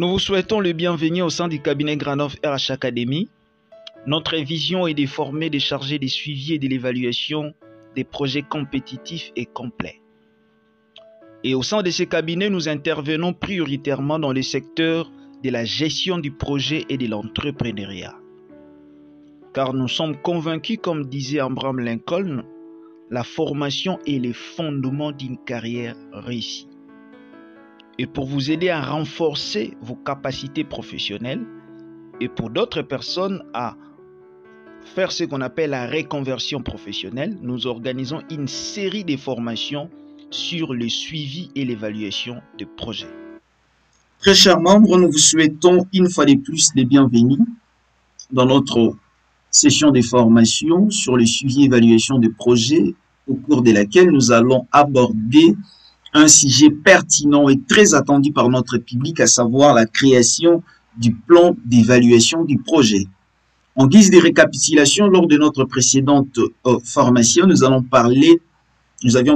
Nous vous souhaitons le bienvenu au sein du cabinet Granov RH Academy. Notre vision est de former, de charger des suivis et de l'évaluation des projets compétitifs et complets. Et au sein de ce cabinet, nous intervenons prioritairement dans le secteur de la gestion du projet et de l'entrepreneuriat. Car nous sommes convaincus, comme disait Abraham Lincoln, la formation est le fondement d'une carrière réussie. Et pour vous aider à renforcer vos capacités professionnelles et pour d'autres personnes à faire ce qu'on appelle la reconversion professionnelle, nous organisons une série de formations sur le suivi et l'évaluation de projets. Très chers membres, nous vous souhaitons une fois de plus les bienvenus dans notre session de formation sur le suivi et évaluation de projets, au cours de laquelle nous allons aborder un sujet pertinent et très attendu par notre public, à savoir la création du plan d'évaluation du projet. En guise de récapitulation, lors de notre précédente formation, nous avions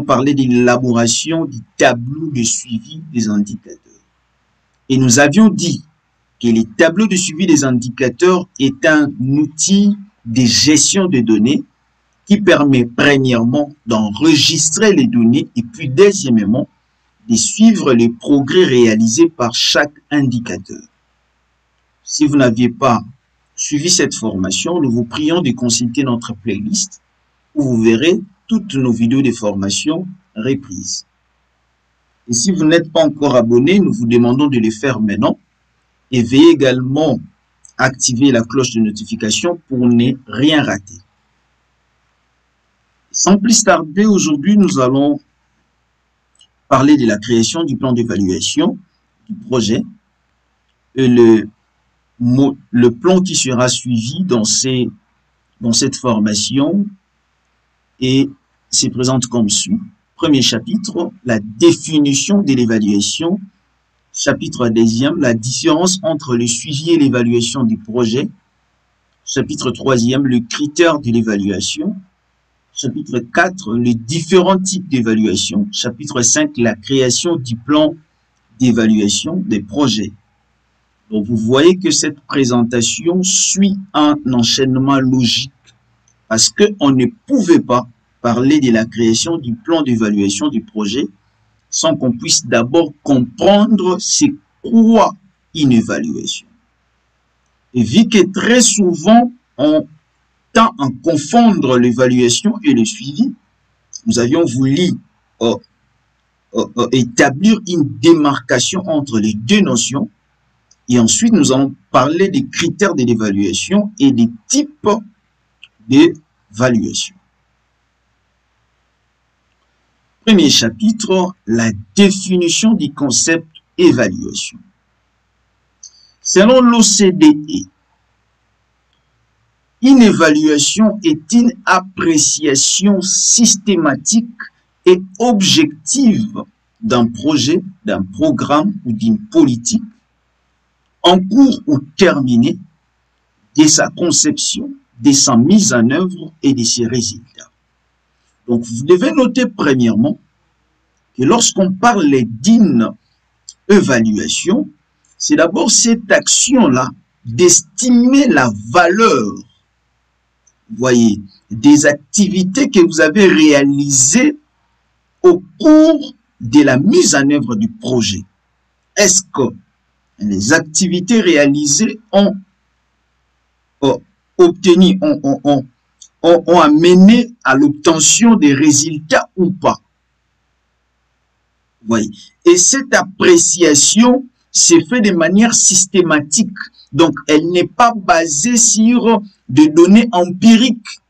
parlé de l'élaboration du tableau de suivi des indicateurs. Et nous avions dit que le tableau de suivi des indicateurs est un outil de gestion de données qui permet premièrement d'enregistrer les données et puis deuxièmement de suivre les progrès réalisés par chaque indicateur. Si vous n'aviez pas suivi cette formation, nous vous prions de consulter notre playlist où vous verrez toutes nos vidéos de formation reprises. Et si vous n'êtes pas encore abonné, nous vous demandons de le faire maintenant et veuillez également activer la cloche de notification pour ne rien rater. Sans plus tarder, aujourd'hui, nous allons parler de la création du plan d'évaluation du projet et le plan qui sera suivi dans cette formation et se présente comme suit. Premier chapitre, la définition de l'évaluation. Chapitre deuxième, la différence entre le suivi et l'évaluation du projet. Chapitre troisième, le critère de l'évaluation. Chapitre 4, les différents types d'évaluation. Chapitre 5, la création du plan d'évaluation des projets. Donc, vous voyez que cette présentation suit un enchaînement logique parce qu'on ne pouvait pas parler de la création du plan d'évaluation du projet sans qu'on puisse d'abord comprendre c'est quoi une évaluation. Et vu que très souvent, on tend à confondre l'évaluation et le suivi, nous avions voulu établir une démarcation entre les deux notions. Et ensuite, nous allons parler des critères de l'évaluation et des types d'évaluation. Premier chapitre, la définition du concept évaluation. Selon l'OCDE, une évaluation est une appréciation systématique et objective d'un projet, d'un programme ou d'une politique en cours ou terminé, de sa conception, de sa mise en œuvre et de ses résultats. Donc, vous devez noter premièrement que lorsqu'on parle d'une évaluation, c'est d'abord cette action-là d'estimer la valeur, vous voyez, des activités que vous avez réalisées au cours de la mise en œuvre du projet. Est-ce que les activités réalisées ont amené à l'obtention des résultats ou pas? Vous voyez. Et cette appréciation s'est faite de manière systématique. Donc, elle n'est pas basée sur des données empiriques.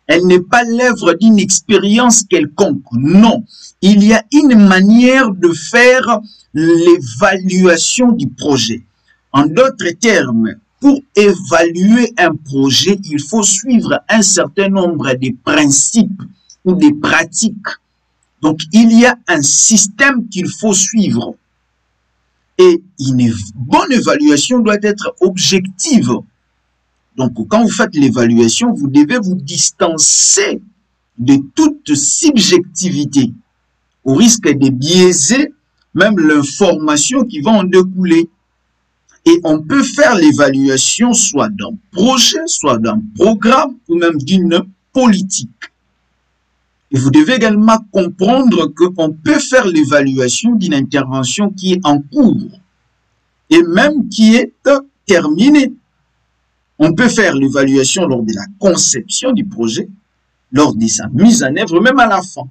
Elle n'est pas l'œuvre d'une expérience quelconque. Non. Il y a une manière de faire l'évaluation du projet. En d'autres termes, pour évaluer un projet, il faut suivre un certain nombre de principes ou de pratiques. Donc, il y a un système qu'il faut suivre. Et une bonne évaluation doit être objective. Donc, quand vous faites l'évaluation, vous devez vous distancer de toute subjectivité, au risque de biaiser même l'information qui va en découler. Et on peut faire l'évaluation soit d'un projet, soit d'un programme ou même d'une politique. Et vous devez également comprendre qu'on peut faire l'évaluation d'une intervention qui est en cours et même qui est terminée. On peut faire l'évaluation lors de la conception du projet, lors de sa mise en œuvre, même à la fin.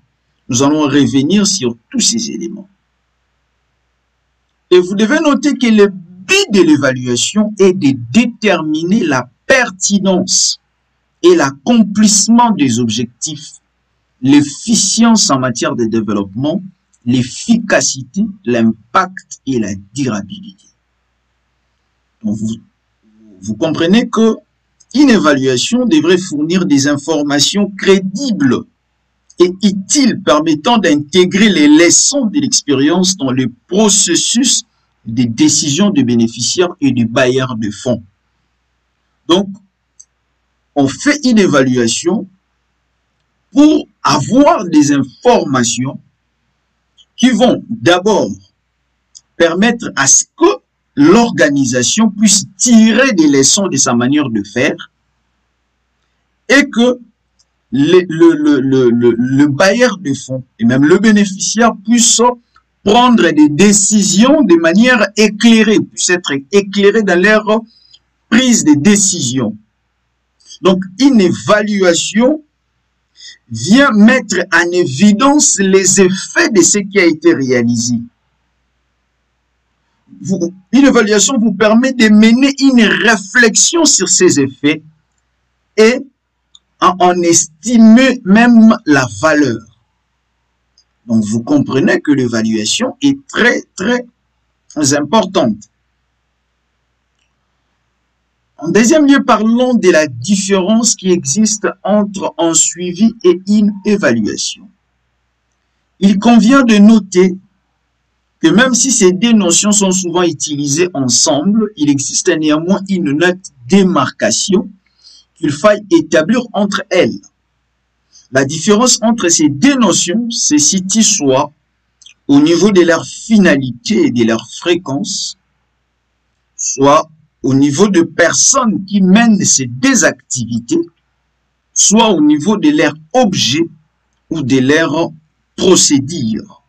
Nous allons revenir sur tous ces éléments. Et vous devez noter que le but de l'évaluation est de déterminer la pertinence et l'accomplissement des objectifs, l'efficience en matière de développement, l'efficacité, l'impact et la durabilité. Donc vous comprenez que une évaluation devrait fournir des informations crédibles et utiles permettant d'intégrer les leçons de l'expérience dans le processus des décisions de bénéficiaires et de bailleurs de fonds. Donc, on fait une évaluation pour avoir des informations qui vont d'abord permettre à ce que l'organisation puisse tirer des leçons de sa manière de faire et que le bailleur de fonds et même le bénéficiaire puisse prendre des décisions de manière éclairée, puisse être éclairé dans leur prise de décision. Donc, une évaluation vient mettre en évidence les effets de ce qui a été réalisé. Une évaluation vous permet de mener une réflexion sur ces effets et en estimer même la valeur. Donc, vous comprenez que l'évaluation est très, très importante. En deuxième lieu, parlons de la différence qui existe entre un suivi et une évaluation. Il convient de noter que même si ces deux notions sont souvent utilisées ensemble, il existe néanmoins une nette démarcation qu'il faille établir entre elles. La différence entre ces deux notions se situe soit au niveau de leur finalité et de leur fréquence, soit au niveau de personnes qui mènent ces deux activités, soit au niveau de leur objet ou de leur procédure.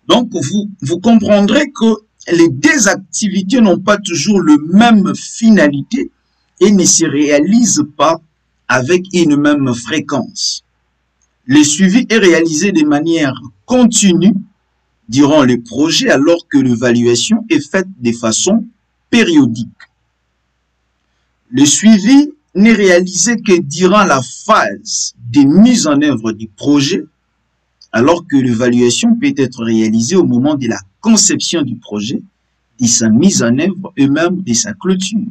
Donc, vous comprendrez que les deux activités n'ont pas toujours la même finalité et ne se réalisent pas avec une même fréquence. Le suivi est réalisé de manière continue durant le projet alors que l'évaluation est faite de façon périodique. Le suivi n'est réalisé que durant la phase de mise en œuvre du projet alors que l'évaluation peut être réalisée au moment de la conception du projet, de sa mise en œuvre et même de sa clôture.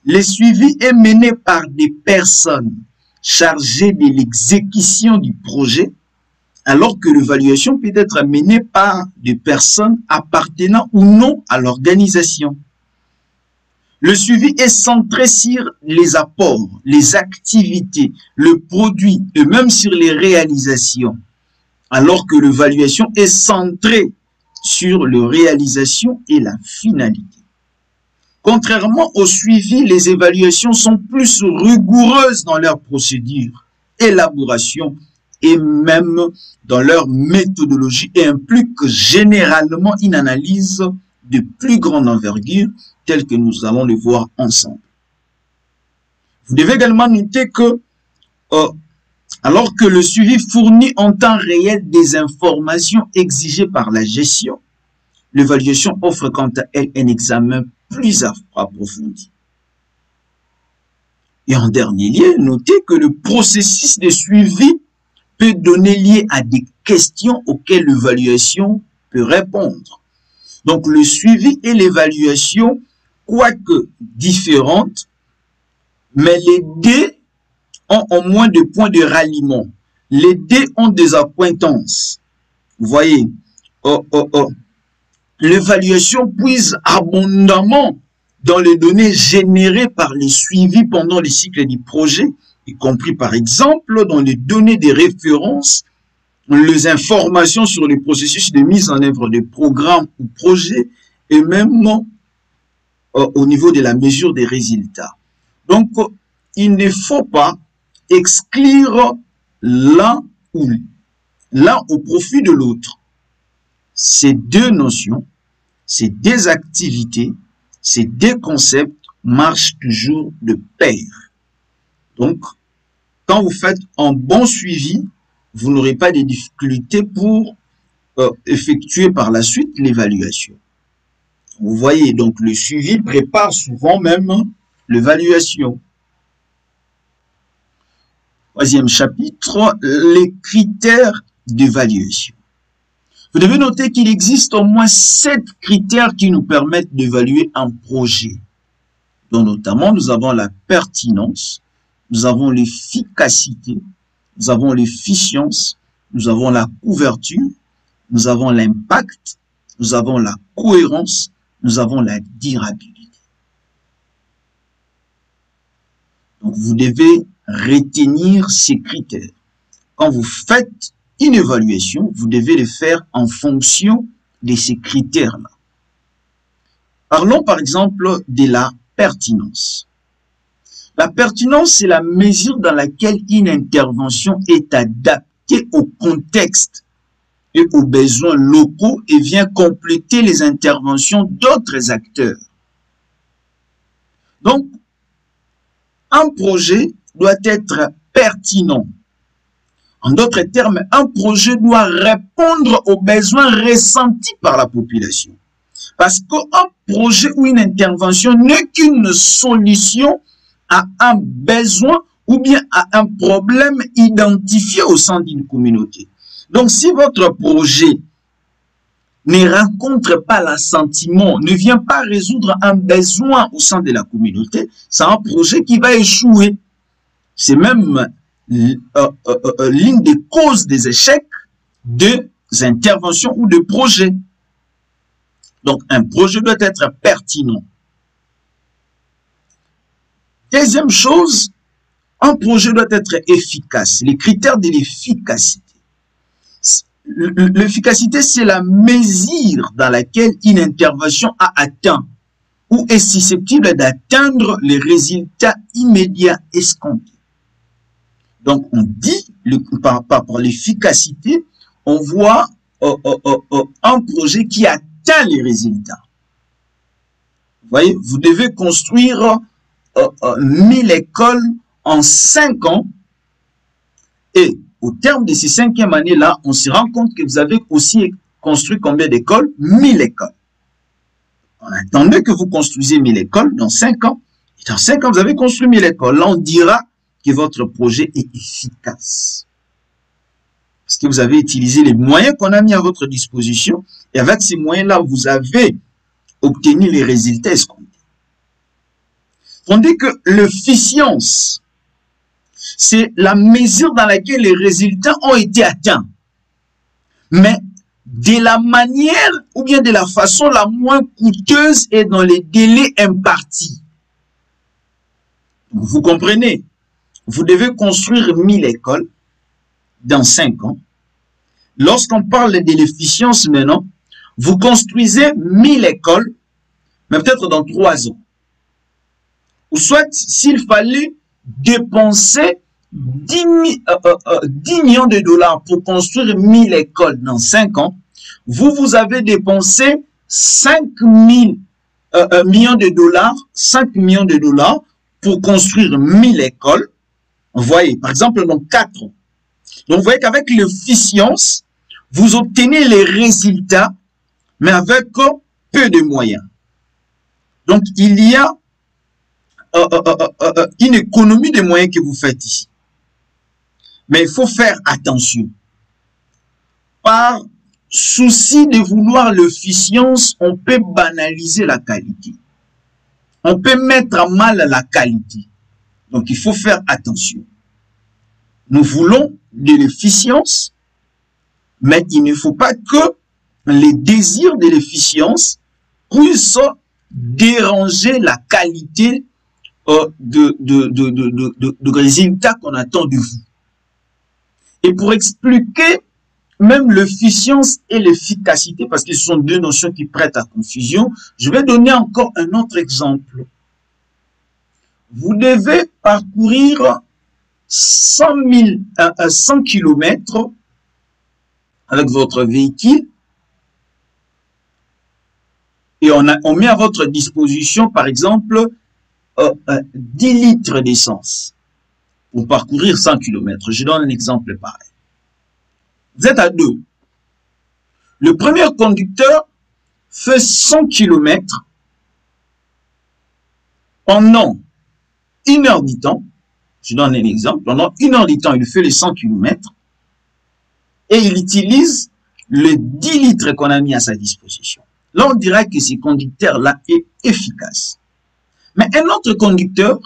Le suivi est mené par des personnes chargées de l'exécution du projet, alors que l'évaluation peut être menée par des personnes appartenant ou non à l'organisation. Le suivi est centré sur les apports, les activités, le produit et même sur les réalisations, alors que l'évaluation est centrée sur la réalisation et la finalité. Contrairement au suivi, les évaluations sont plus rigoureuses dans leur procédure, élaboration et même dans leur méthodologie et impliquent généralement une analyse de plus grande envergure telle que nous allons le voir ensemble. Vous devez également noter que alors que le suivi fournit en temps réel des informations exigées par la gestion, l'évaluation offre quant à elle un examen plus approfondi. Et en dernier lieu, notez que le processus de suivi peut donner lieu à des questions auxquelles l'évaluation peut répondre. Donc le suivi et l'évaluation, quoique différentes, mais les deux ont au moins des points de ralliement. Les deux ont des accointances. Vous voyez, l'évaluation puise abondamment dans les données générées par les suivis pendant le cycle du projet, y compris par exemple dans les données de référence, les informations sur les processus de mise en œuvre de programmes ou projets et même au niveau de la mesure des résultats. Donc, il ne faut pas exclure l'un au profit de l'autre. Ces deux notions, ces deux activités, ces deux concepts marchent toujours de pair. Donc, quand vous faites un bon suivi, vous n'aurez pas de difficultés pour effectuer par la suite l'évaluation. Vous voyez, donc le suivi prépare souvent même l'évaluation. Troisième chapitre, les critères d'évaluation. Vous devez noter qu'il existe au moins 7 critères qui nous permettent d'évaluer un projet. Donc notamment, nous avons la pertinence, nous avons l'efficacité, nous avons l'efficience, nous avons la couverture, nous avons l'impact, nous avons la cohérence, nous avons la durabilité. Donc, vous devez retenir ces critères. Quand vous faites une évaluation, vous devez le faire en fonction de ces critères-là. Parlons par exemple de la pertinence. La pertinence, c'est la mesure dans laquelle une intervention est adaptée au contexte et aux besoins locaux et vient compléter les interventions d'autres acteurs. Donc, un projet doit être pertinent. En d'autres termes, un projet doit répondre aux besoins ressentis par la population. Parce qu'un projet ou une intervention n'est qu'une solution à un besoin ou bien à un problème identifié au sein d'une communauté. Donc, si votre projet ne rencontre pas l'assentiment, ne vient pas résoudre un besoin au sein de la communauté, c'est un projet qui va échouer. C'est même l'une des causes des échecs des interventions ou de projets. Donc, un projet doit être pertinent. Deuxième chose, un projet doit être efficace. Les critères de l'efficacité. L'efficacité, c'est la mesure dans laquelle une intervention a atteint ou est susceptible d'atteindre les résultats immédiats escomptés. Donc, on dit, par l'efficacité, on voit un projet qui atteint les résultats. Vous voyez, vous devez construire 1000 écoles en 5 ans et au terme de ces 5e année-là, on se rend compte que vous avez aussi construit combien d'écoles? 1000 écoles. Attendez que vous construisez 1000 écoles dans 5 ans. Et dans 5 ans, vous avez construit 1000 écoles. Là, on dira que votre projet est efficace. Parce que vous avez utilisé les moyens qu'on a mis à votre disposition. Et avec ces moyens-là, vous avez obtenu les résultats escomptés. On dit que l'efficience, c'est la mesure dans laquelle les résultats ont été atteints. Mais de la manière ou bien de la façon la moins coûteuse et dans les délais impartis. Vous comprenez? Vous devez construire 1000 écoles dans 5 ans. Lorsqu'on parle de l'efficience maintenant, vous construisez 1000 écoles, mais peut-être dans 3 ans. Ou soit, s'il fallait dépenser 10 millions de dollars pour construire 1000 écoles dans 5 ans, vous avez dépensé 5 millions de dollars, 5 millions de dollars pour construire 1000 écoles. Vous voyez, par exemple, dans 4 ans. Donc, vous voyez qu'avec l'efficience, vous obtenez les résultats, mais avec peu de moyens. Donc, il y a une économie de moyens que vous faites ici. Mais il faut faire attention. Par souci de vouloir l'efficience, on peut banaliser la qualité. On peut mettre à mal la qualité. Donc, il faut faire attention. Nous voulons de l'efficience, mais il ne faut pas que les désirs de l'efficience puissent déranger la qualité de résultats qu'on attend de vous. Et pour expliquer même l'efficience et l'efficacité, parce que ce sont deux notions qui prêtent à confusion. Je vais donner encore un autre exemple. Vous devez parcourir 100 km avec votre véhicule et on met à votre disposition, par exemple, 10 litres d'essence pour parcourir 100 km. Je donne un exemple pareil. Vous êtes à deux. Le premier conducteur fait 100 km pendant 1 heure du temps. Je donne un exemple. Pendant 1 heure du temps, il fait les 100 km et il utilise les 10 litres qu'on a mis à sa disposition. Là, on dirait que ce conducteur-là est efficace. Mais un autre conducteur,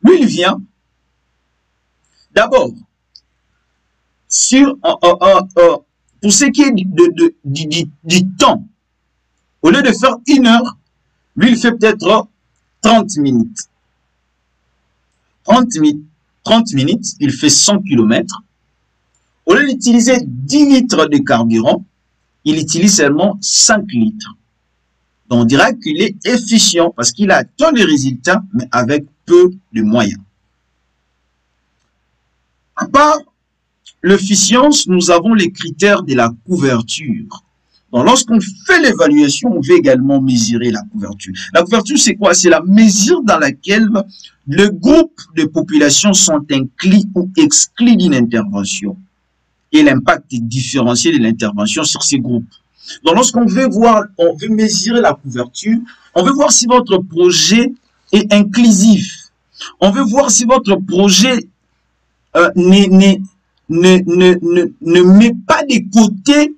lui, il vient d'abord pour ce qui est du temps. Au lieu de faire 1 heure, lui, il fait peut-être 30 minutes. 30 minutes, il fait 100 km. Au lieu d'utiliser 10 litres de carburant, il utilise seulement 5 litres. Donc, on dirait qu'il est efficient parce qu'il a atteint les résultats, mais avec peu de moyens. À part l'efficience, nous avons les critères de la couverture. Donc, lorsqu'on fait l'évaluation, on veut également mesurer la couverture. La couverture, c'est quoi? C'est la mesure dans laquelle le groupe de population sont inclus ou exclus d'une intervention et l'impact différencié de l'intervention sur ces groupes. Donc, lorsqu'on veut voir, on veut mesurer la couverture, on veut voir si votre projet est inclusif. On veut voir si votre projet ne met pas de côté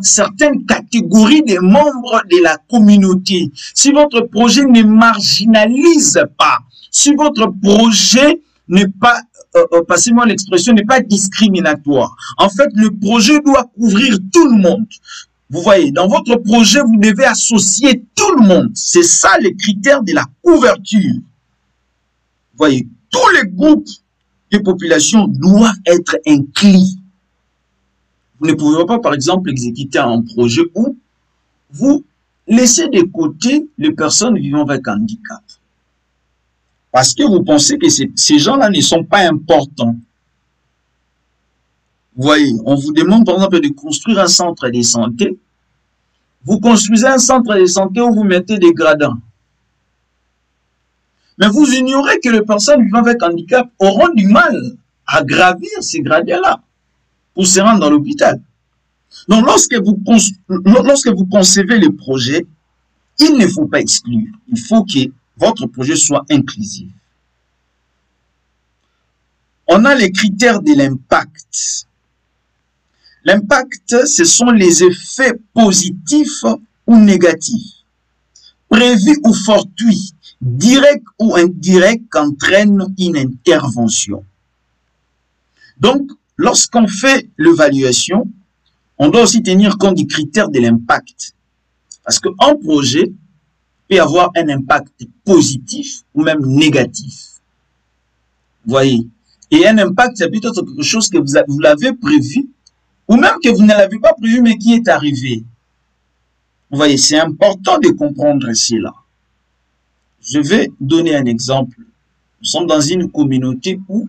certaines catégories des membres de la communauté. Si votre projet ne marginalise pas, si votre projet n'est pas, passez-moi l'expression, n'est pas discriminatoire. En fait, le projet doit couvrir tout le monde. Vous voyez, dans votre projet, vous devez associer tout le monde. C'est ça les critères de la couverture. Vous voyez, tous les groupes de population doivent être inclus. Vous ne pouvez pas, par exemple, exécuter un projet où vous laissez de côté les personnes vivant avec handicap. Parce que vous pensez que ces gens-là ne sont pas importants. Vous voyez, on vous demande, par exemple, de construire un centre de santé. Vous construisez un centre de santé où vous mettez des gradins. Mais vous ignorez que les personnes vivant avec handicap auront du mal à gravir ces gradins-là pour se rendre dans l'hôpital. Donc, lorsque vous concevez le projet, il ne faut pas exclure. Il faut que votre projet soit inclusif. On a les critères de l'impact. L'impact, ce sont les effets positifs ou négatifs, prévus ou fortuits, directs ou indirects qu'entraîne une intervention. Donc, lorsqu'on fait l'évaluation, on doit aussi tenir compte du critère de l'impact. Parce qu'un projet peut avoir un impact positif ou même négatif. Vous voyez? Et un impact, c'est peut-être quelque chose que vous l'avez prévu, ou même que vous ne l'avez pas prévu, mais qui est arrivé. Vous voyez, c'est important de comprendre cela. Je vais donner un exemple. Nous sommes dans une communauté où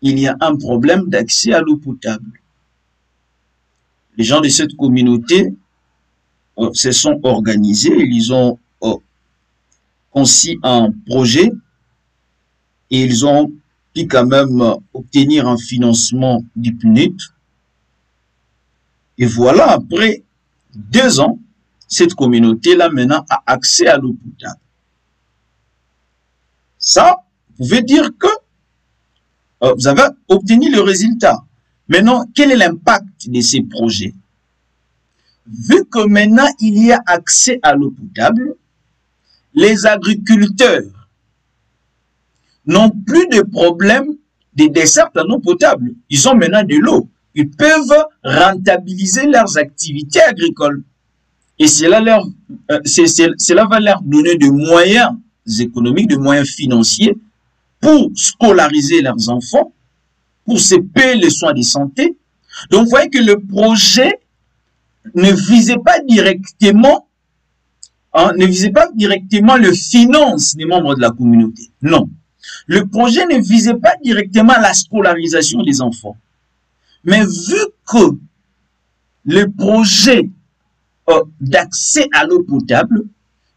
il y a un problème d'accès à l'eau potable. Les gens de cette communauté se sont organisés, ils ont conçu un projet et ils ont pu quand même obtenir un financement du PNUD. Et voilà, après 2 ans, cette communauté-là maintenant a accès à l'eau potable. Ça, vous pouvez dire que vous avez obtenu le résultat. Maintenant, quel est l'impact de ces projets? Vu que maintenant il y a accès à l'eau potable, les agriculteurs n'ont plus de problème de desserte en eau potable. Ils ont maintenant de l'eau. Ils peuvent rentabiliser leurs activités agricoles. Et cela va leur donner des moyens économiques, des moyens financiers pour scolariser leurs enfants, pour se payer les soins de santé, Donc, vous voyez que le projet ne visait pas directement, le finance des membres de la communauté. Non. Le projet ne visait pas directement la scolarisation des enfants. Mais vu que le projet d'accès à l'eau potable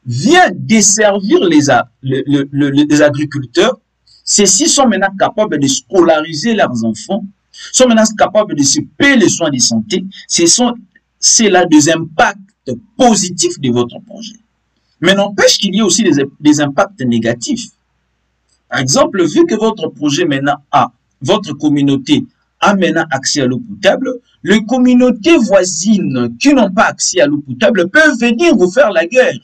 vient desservir les agriculteurs, ceux-ci sont maintenant capables de scolariser leurs enfants, sont maintenant capables de se payer les soins de santé. C'est là des impacts positifs de votre projet. Mais n'empêche qu'il y ait aussi des impacts négatifs. Par exemple, vu que votre projet maintenant votre communauté a maintenant accès à l'eau potable, les communautés voisines qui n'ont pas accès à l'eau potable peuvent venir vous faire la guerre,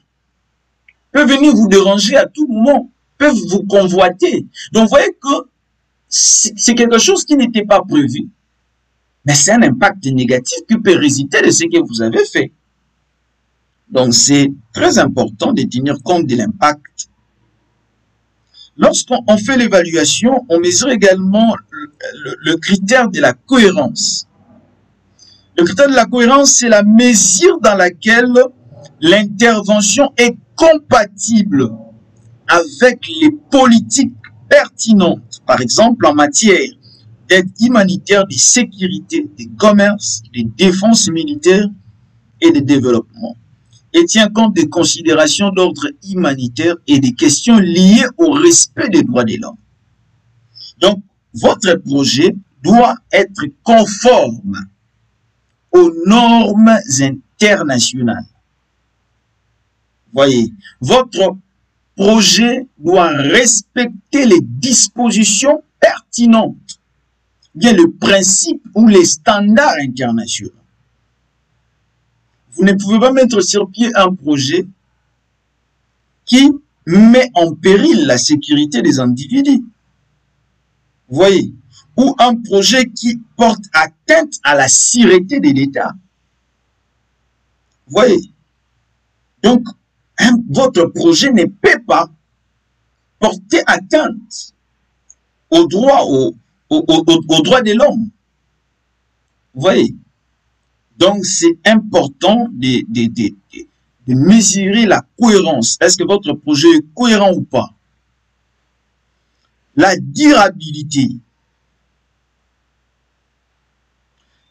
peuvent venir vous déranger à tout moment, peuvent vous convoiter. Donc, vous voyez que c'est quelque chose qui n'était pas prévu, mais c'est un impact négatif qui peut résulter de ce que vous avez fait. Donc, c'est très important de tenir compte de l'impact. Lorsqu'on fait l'évaluation, on mesure également le critère de la cohérence. Le critère de la cohérence, c'est la mesure dans laquelle l'intervention est compatible avec les politiques pertinentes, par exemple en matière d'aide humanitaire, de sécurité, de commerce, de défense militaire et de développement, et tient compte des considérations d'ordre humanitaire et des questions liées au respect des droits de l'homme. Donc, votre projet doit être conforme aux normes internationales. Voyez, votre projet doit respecter les dispositions pertinentes, bien le principe ou les standards internationaux. Vous ne pouvez pas mettre sur pied un projet qui met en péril la sécurité des individus. Vous voyez, ou un projet qui porte atteinte à la sûreté de l'État. Vous voyez, donc votre projet ne peut pas porter atteinte aux droits de l'homme. Vous voyez, donc c'est important de mesurer la cohérence. Est-ce que votre projet est cohérent ou pas? La durabilité.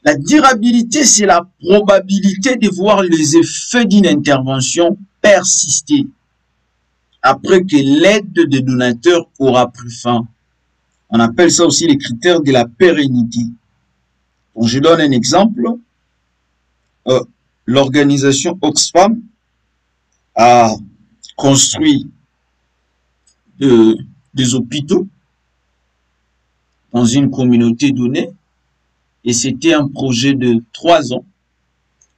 La durabilité, c'est la probabilité de voir les effets d'une intervention persister après que l'aide des donateurs aura pris fin. On appelle ça aussi les critères de la pérennité. Donc, je donne un exemple. L'organisation Oxfam a construit des hôpitaux dans une communauté donnée, et c'était un projet de 3 ans.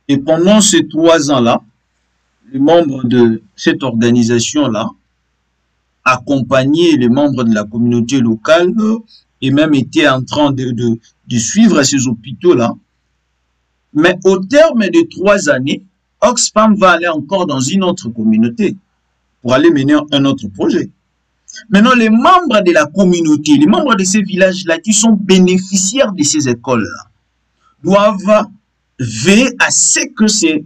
Et pendant ces 3 ans-là, les membres de cette organisation-là accompagnaient les membres de la communauté locale et même étaient en train de suivre ces hôpitaux-là. Mais au terme de 3 années, Oxfam va aller encore dans une autre communauté pour aller mener un autre projet. Maintenant, les membres de la communauté, les membres de ces villages-là qui sont bénéficiaires de ces écoles-là, doivent veiller à ce que ces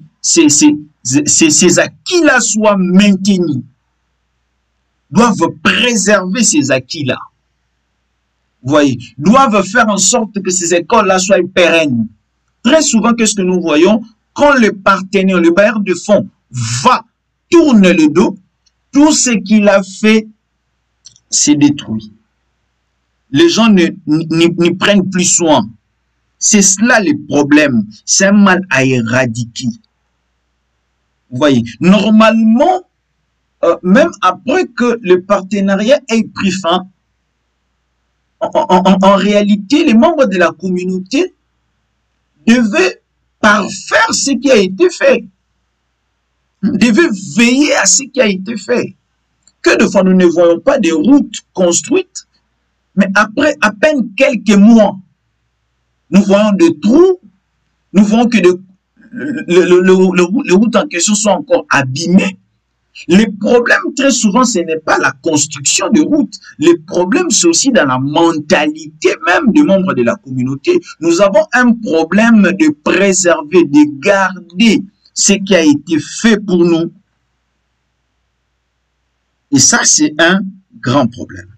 acquis-là soient maintenus, doivent préserver ces acquis-là. Vous voyez, doivent faire en sorte que ces écoles-là soient pérennes. Très souvent, qu'est-ce que nous voyons? Quand le partenaire, le bailleur de fonds tourne le dos, tout ce qu'il a fait, c'est détruit. Les gens n'y prennent plus soin. C'est cela le problème. C'est un mal à éradiquer. Vous voyez, normalement, même après que le partenariat ait pris fin, en réalité, les membres de la communauté devaient parfaire ce qui a été fait. Devaient veiller à ce qui a été fait. Que de fois nous ne voyons pas des routes construites, mais après à peine quelques mois, nous voyons des trous, nous voyons que les routes en question sont encore abîmées, Les problèmes, très souvent, ce n'est pas la construction de routes. Les problèmes, c'est aussi dans la mentalité même des membres de la communauté. Nous avons un problème de préserver, de garder ce qui a été fait pour nous. Et ça, c'est un grand problème.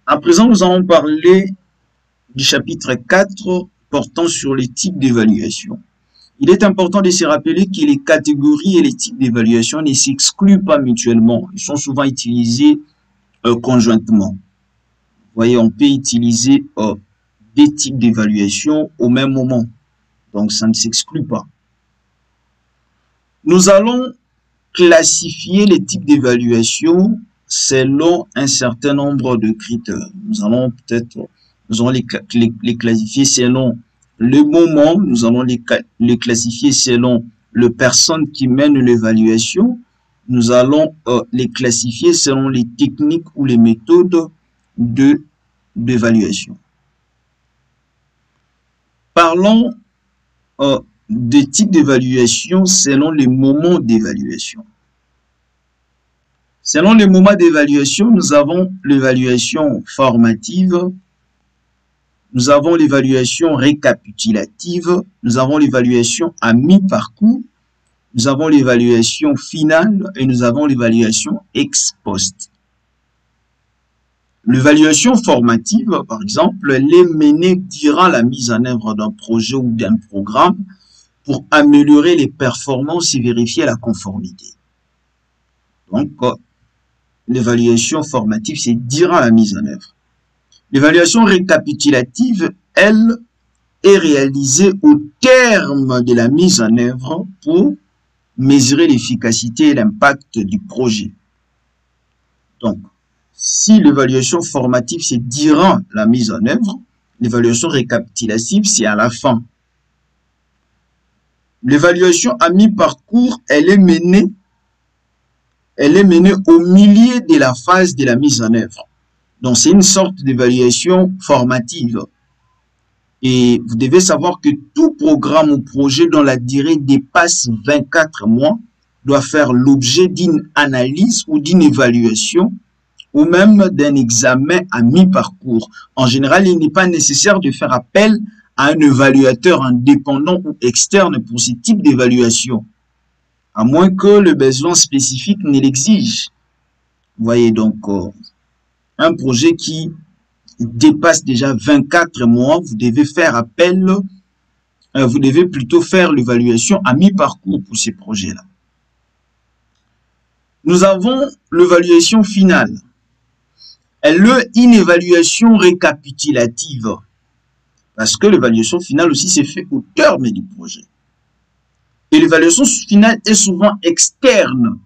À présent, nous allons parler du chapitre 4 portant sur les types d'évaluation. Il est important de se rappeler que les catégories et les types d'évaluation ne s'excluent pas mutuellement. Ils sont souvent utilisés conjointement. Vous voyez, on peut utiliser des types d'évaluation au même moment. Donc, ça ne s'exclut pas. Nous allons classifier les types d'évaluation selon un certain nombre de critères. Nous allons les classifier selon le moment, nous allons les classifier selon les personnes qui mènent l'évaluation, nous allons les classifier selon les techniques ou les méthodes d'évaluation. Parlons des types d'évaluation selon les moments d'évaluation. Selon les moments d'évaluation, nous avons l'évaluation formative, nous avons l'évaluation récapitulative, nous avons l'évaluation à mi-parcours, nous avons l'évaluation finale et nous avons l'évaluation ex post. L'évaluation formative, par exemple, elle est menée durant la mise en œuvre d'un projet ou d'un programme pour améliorer les performances et vérifier la conformité. Donc, l'évaluation formative, c'est durant la mise en œuvre. L'évaluation récapitulative, elle, est réalisée au terme de la mise en œuvre pour mesurer l'efficacité et l'impact du projet. Donc, si l'évaluation formative, c'est durant la mise en œuvre, l'évaluation récapitulative, c'est à la fin. L'évaluation à mi-parcours, elle est menée au milieu de la phase de la mise en œuvre. Donc, c'est une sorte d'évaluation formative. Et vous devez savoir que tout programme ou projet dont la durée dépasse 24 mois doit faire l'objet d'une analyse ou d'une évaluation ou même d'un examen à mi-parcours. En général, il n'est pas nécessaire de faire appel à un évaluateur indépendant ou externe pour ce type d'évaluation, à moins que le besoin spécifique ne l'exige. Vous voyez donc, un projet qui dépasse déjà 24 mois, vous devez faire appel, vous devez plutôt faire l'évaluation à mi-parcours pour ces projets-là. Nous avons l'évaluation finale. Elle est une évaluation récapitulative, parce que l'évaluation finale aussi s'est faite au terme du projet. Et l'évaluation finale est souvent externe.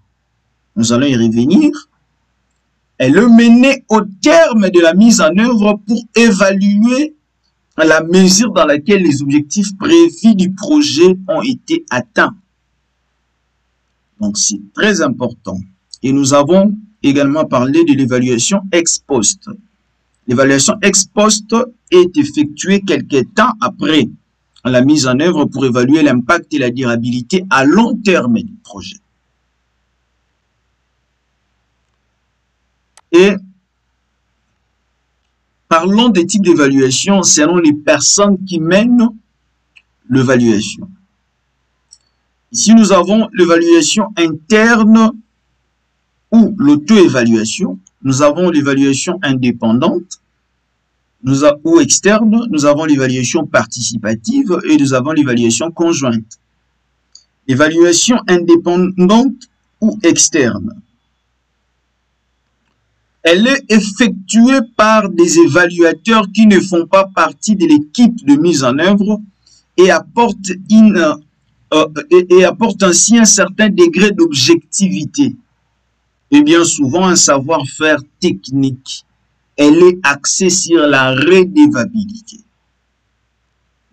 Nous allons y revenir. Elle est menée au terme de la mise en œuvre pour évaluer la mesure dans laquelle les objectifs prévus du projet ont été atteints. Donc, c'est très important. Et nous avons également parlé de l'évaluation ex post. L'évaluation ex post est effectuée quelques temps après la mise en œuvre pour évaluer l'impact et la durabilité à long terme du projet. Et parlons des types d'évaluation selon les personnes qui mènent l'évaluation. Ici, nous avons l'évaluation interne ou l'auto-évaluation. Nous avons l'évaluation indépendante ou externe. Nous avons l'évaluation participative et nous avons l'évaluation conjointe. Évaluation indépendante ou externe. Elle est effectuée par des évaluateurs qui ne font pas partie de l'équipe de mise en œuvre et apportent ainsi un certain degré d'objectivité et bien souvent un savoir-faire technique. Elle est axée sur la redevabilité.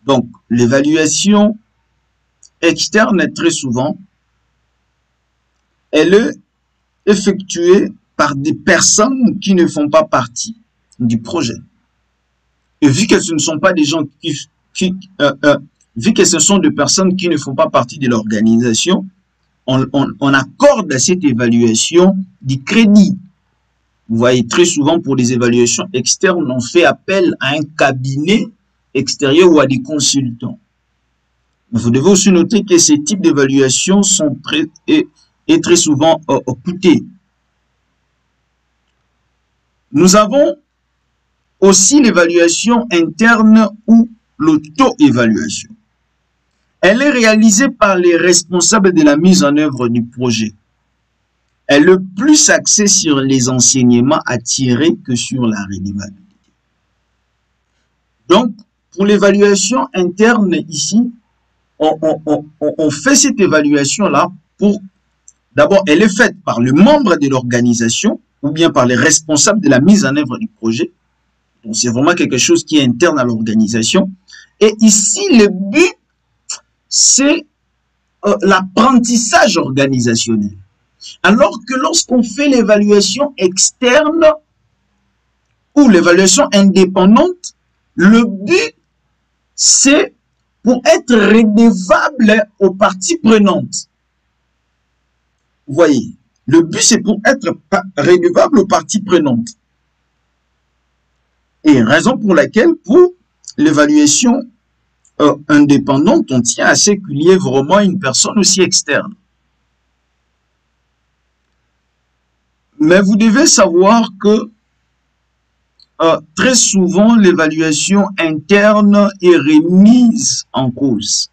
Donc, l'évaluation externe, très souvent, elle est effectuée par des personnes qui ne font pas partie du projet. Et vu que ce ne sont pas des gens vu que ce sont des personnes qui ne font pas partie de l'organisation, on accorde à cette évaluation du crédit. Vous voyez, très souvent pour des évaluations externes, on fait appel à un cabinet extérieur ou à des consultants. Vous devez aussi noter que ces types d'évaluations sont très souvent coûteux. Nous avons aussi l'évaluation interne ou l'auto-évaluation. Elle est réalisée par les responsables de la mise en œuvre du projet. Elle est le plus axée sur les enseignements à tirer que sur la réalisabilité. Donc, pour l'évaluation interne ici, on fait cette évaluation-là pour, d'abord, elle est faite par le membre de l'organisation ou bien par les responsables de la mise en œuvre du projet. Donc, c'est vraiment quelque chose qui est interne à l'organisation. Et ici, le but, c'est l'apprentissage organisationnel. Alors que lorsqu'on fait l'évaluation externe ou l'évaluation indépendante, le but, c'est pour être redevable aux parties prenantes. Vous voyez, le but, c'est pour être redevable aux parties prenantes. Et raison pour laquelle, pour l'évaluation indépendante, on tient à ce qu'il y ait vraiment une personne aussi externe. Mais vous devez savoir que très souvent, l'évaluation interne est remise en cause.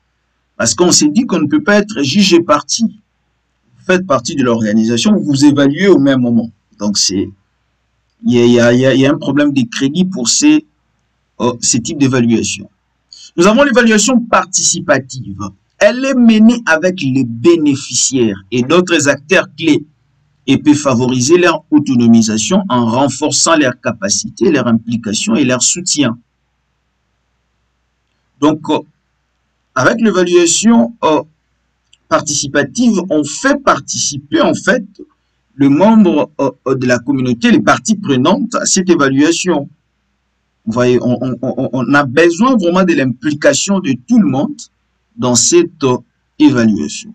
Parce qu'on s'est dit qu'on ne peut pas être juge et partie. Vous faites partie de l'organisation, vous évaluez au même moment. Donc, il y a un problème de crédit pour ces types d'évaluation. Nous avons l'évaluation participative. Elle est menée avec les bénéficiaires et d'autres acteurs clés et peut favoriser leur autonomisation en renforçant leurs capacités, leur implication et leur soutien. Donc, avec l'évaluation participative, on fait participer en fait le membre de la communauté, les parties prenantes à cette évaluation. Vous voyez, on a besoin vraiment de l'implication de tout le monde dans cette évaluation.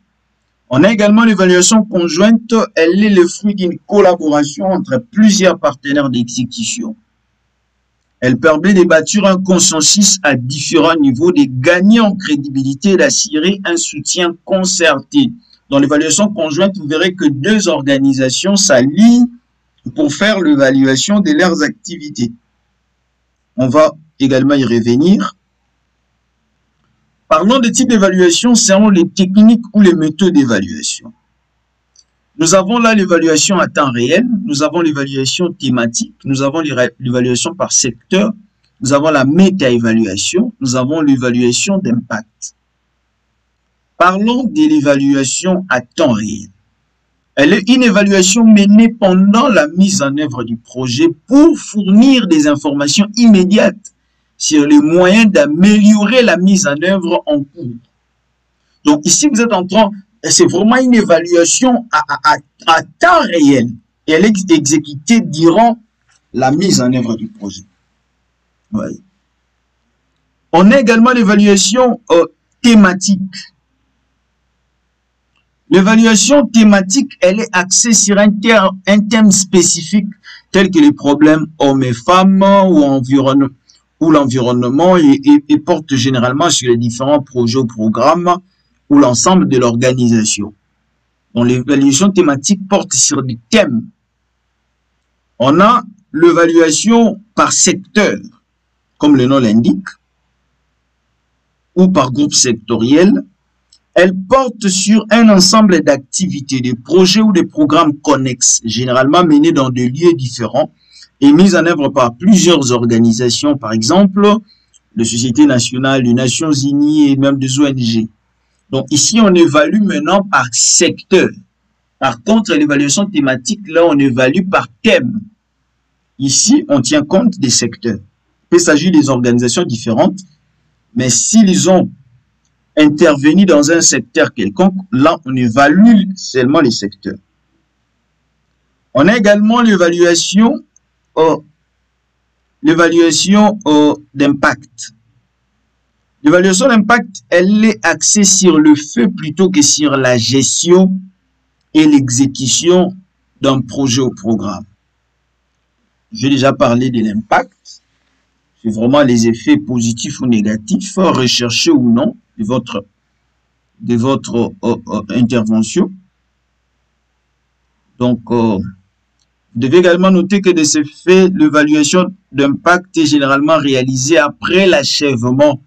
On a également l'évaluation conjointe, elle est le fruit d'une collaboration entre plusieurs partenaires d'exécution. Elle permet de bâtir un consensus à différents niveaux, de gagner en crédibilité et d'assurer un soutien concerté. Dans l'évaluation conjointe, vous verrez que deux organisations s'allient pour faire l'évaluation de leurs activités. On va également y revenir. Parlons des types d'évaluation selon les techniques ou les méthodes d'évaluation. Nous avons là l'évaluation à temps réel, nous avons l'évaluation thématique, nous avons l'évaluation par secteur, nous avons la méta-évaluation, nous avons l'évaluation d'impact. Parlons de l'évaluation à temps réel. Elle est une évaluation menée pendant la mise en œuvre du projet pour fournir des informations immédiates sur les moyens d'améliorer la mise en œuvre en cours. Donc ici, vous êtes en train, c'est vraiment une évaluation à temps réel. Et elle est exécutée durant la mise en œuvre du projet. Ouais. On a également l'évaluation thématique. L'évaluation thématique, elle est axée sur un thème spécifique tel que les problèmes hommes et femmes ou l'environnement et porte généralement sur les différents projets ou programmes ou l'ensemble de l'organisation. Donc l'évaluation thématique porte sur des thèmes. On a l'évaluation par secteur, comme le nom l'indique, ou par groupe sectoriel. Elle porte sur un ensemble d'activités, de projets ou de programmes connexes, généralement menés dans des lieux différents et mis en œuvre par plusieurs organisations, par exemple, les sociétés nationales, les Nations Unies et même des ONG. Donc ici, on évalue maintenant par secteur. Par contre, l'évaluation thématique, là, on évalue par thème. Ici, on tient compte des secteurs. Il peut s'agir des organisations différentes, mais s'ils ont intervenu dans un secteur quelconque, là, on évalue seulement les secteurs. On a également l'évaluation l'évaluation d'impact. L'évaluation d'impact, elle est axée sur le fait plutôt que sur la gestion et l'exécution d'un projet ou programme. J'ai déjà parlé de l'impact. C'est vraiment les effets positifs ou négatifs, recherchés ou non, de votre intervention. Donc, vous devez également noter que de ce fait, l'évaluation d'impact est généralement réalisée après l'achèvement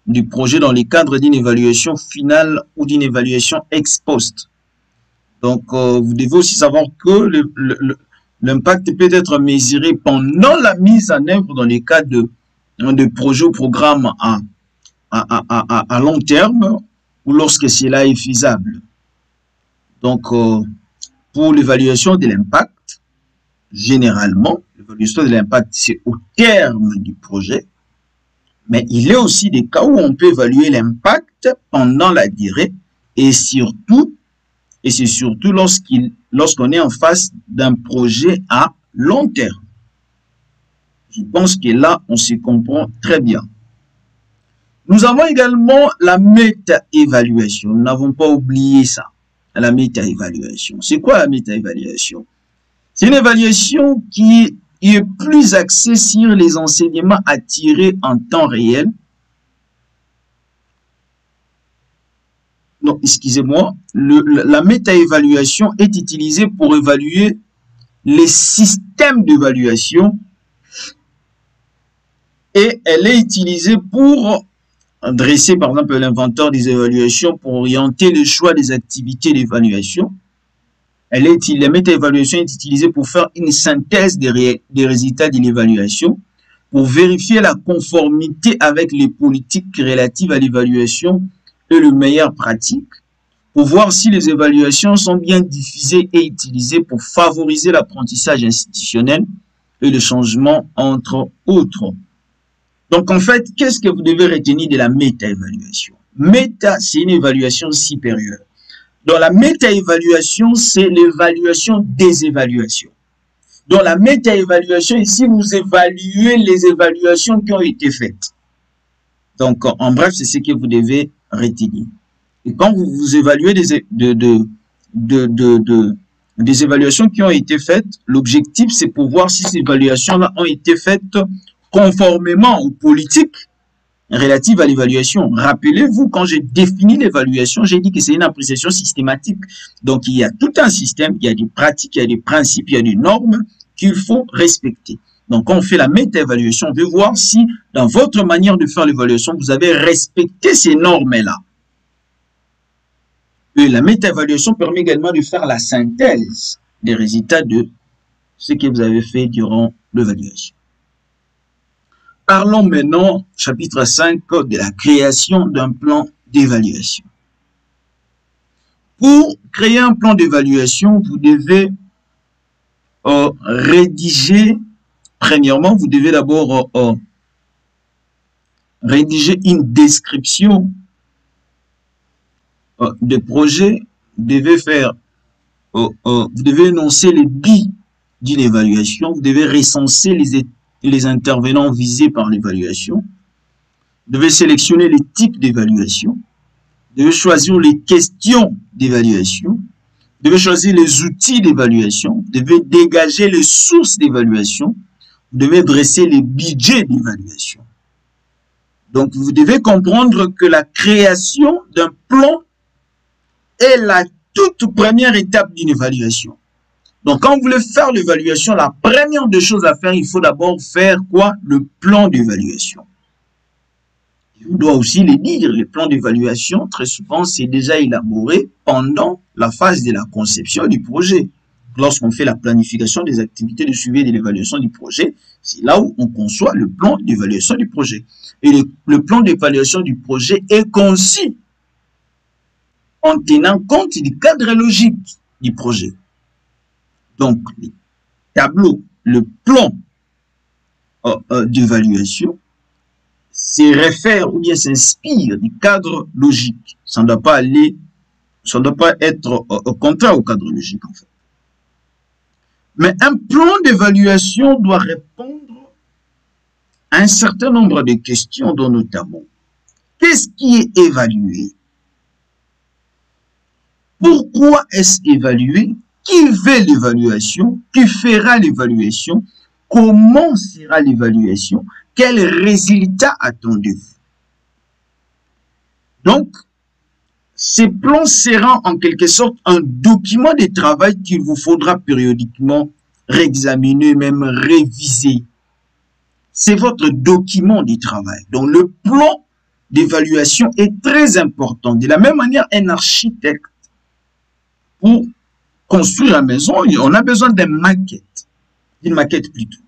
du projet dans le cadre d'une évaluation finale ou d'une évaluation ex post. Donc, vous devez aussi savoir que l'impact peut être mesuré pendant la mise en œuvre dans les cas de projets ou programmes à long terme ou lorsque cela est faisable. Donc, pour l'évaluation de l'impact, généralement, l'évaluation de l'impact, c'est au terme du projet. Mais il y a aussi des cas où on peut évaluer l'impact pendant la durée et c'est surtout lorsqu'on est en face d'un projet à long terme. Je pense que là, on se comprend très bien. Nous avons également la méta-évaluation. Nous n'avons pas oublié ça, la méta-évaluation. C'est quoi la méta-évaluation? C'est une évaluation qui est plus axée sur les enseignements à tirer en temps réel. Non, excusez-moi. La méta-évaluation est utilisée pour évaluer les systèmes d'évaluation et elle est utilisée pour dresser, par exemple, l'inventaire des évaluations pour orienter le choix des activités d'évaluation. La méta-évaluation est utilisée pour faire une synthèse des résultats de l'évaluation, pour vérifier la conformité avec les politiques relatives à l'évaluation et les meilleures pratiques, pour voir si les évaluations sont bien diffusées et utilisées pour favoriser l'apprentissage institutionnel et le changement, entre autres. Donc, en fait, qu'est-ce que vous devez retenir de la méta-évaluation? Méta, c'est une évaluation supérieure. Dans la méta-évaluation, c'est l'évaluation des évaluations. Dans la méta-évaluation, ici, vous évaluez les évaluations qui ont été faites. Donc, en bref, c'est ce que vous devez retenir. Et quand vous évaluez des évaluations qui ont été faites, l'objectif, c'est pour voir si ces évaluations-là ont été faites conformément aux politiques relatives à l'évaluation. Rappelez-vous, quand j'ai défini l'évaluation, j'ai dit que c'est une appréciation systématique. Donc, il y a tout un système, il y a des pratiques, il y a des principes, il y a des normes qu'il faut respecter. Donc, quand on fait la méta-évaluation, on veut voir si, dans votre manière de faire l'évaluation, vous avez respecté ces normes-là. Et la méta-évaluation permet également de faire la synthèse des résultats de ce que vous avez fait durant l'évaluation. Parlons maintenant, chapitre 5, de la création d'un plan d'évaluation. Pour créer un plan d'évaluation, vous devez rédiger, premièrement, vous devez d'abord rédiger une description de projet. Vous devez vous devez énoncer les buts d'une évaluation, vous devez recenser les intervenants visés par l'évaluation. Vous devez sélectionner les types d'évaluation. Vous devez choisir les questions d'évaluation. Vous devez choisir les outils d'évaluation. Vous devez dégager les sources d'évaluation. Vous devez dresser les budgets d'évaluation. Donc, vous devez comprendre que la création d'un plan est la toute première étape d'une évaluation. Donc, quand vous voulez faire l'évaluation, la première des choses à faire, il faut d'abord faire quoi? Le plan d'évaluation. Je dois aussi le dire, le plan d'évaluation, très souvent, c'est déjà élaboré pendant la phase de la conception du projet. Lorsqu'on fait la planification des activités de suivi et de l'évaluation du projet, c'est là où on conçoit le plan d'évaluation du projet. Et le plan d'évaluation du projet est conçu en tenant compte du cadre logique du projet. Donc, le tableau, le plan d'évaluation se réfère ou bien s'inspire du cadre logique. Ça ne doit pas être contraire au cadre logique, en fait. Mais un plan d'évaluation doit répondre un certain nombre de questions, dont notamment, qu'est-ce qui est évalué? Pourquoi est-ce évalué? Qui fait l'évaluation? Qui fera l'évaluation? Comment sera l'évaluation? Quels résultats attendez-vous? Donc, ces plans seront en quelque sorte un document de travail qu'il vous faudra périodiquement réexaminer, même réviser. C'est votre document de travail. Donc, le plan d'évaluation est très important. De la même manière, un architecte, pour construire la maison, on a besoin d'une maquette plutôt.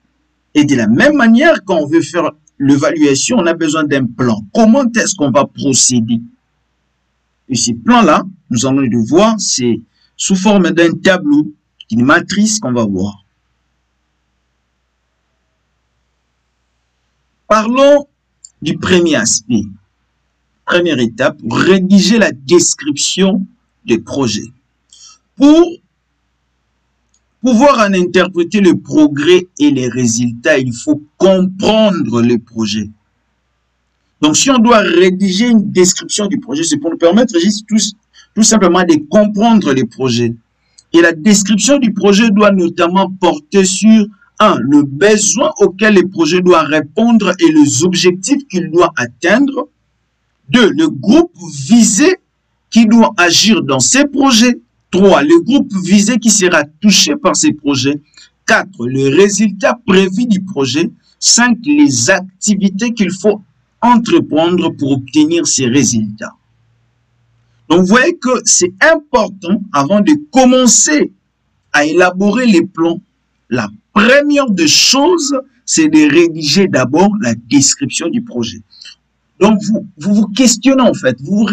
Et de la même manière, quand on veut faire l'évaluation, on a besoin d'un plan. Comment est-ce qu'on va procéder? Et ces plans-là, nous allons le voir, c'est sous forme d'un tableau, d'une matrice qu'on va voir. Parlons du premier aspect. Première étape, rédiger la description des projets. Pour pouvoir en interpréter le progrès et les résultats, il faut comprendre le projet. Donc, si on doit rédiger une description du projet, c'est pour nous permettre juste tout simplement de comprendre les projets. Et la description du projet doit notamment porter sur 1. Le besoin auquel le projet doit répondre et les objectifs qu'il doit atteindre. 2. Le groupe visé qui doit agir dans ces projets. 3. Le groupe visé qui sera touché par ces projets. 4. Le résultat prévu du projet. 5. Les activités qu'il faut entreprendre pour obtenir ces résultats. Donc, vous voyez que c'est important, avant de commencer à élaborer les plans, la première des choses, c'est de rédiger d'abord la description du projet. Donc, vous questionnez en fait, vous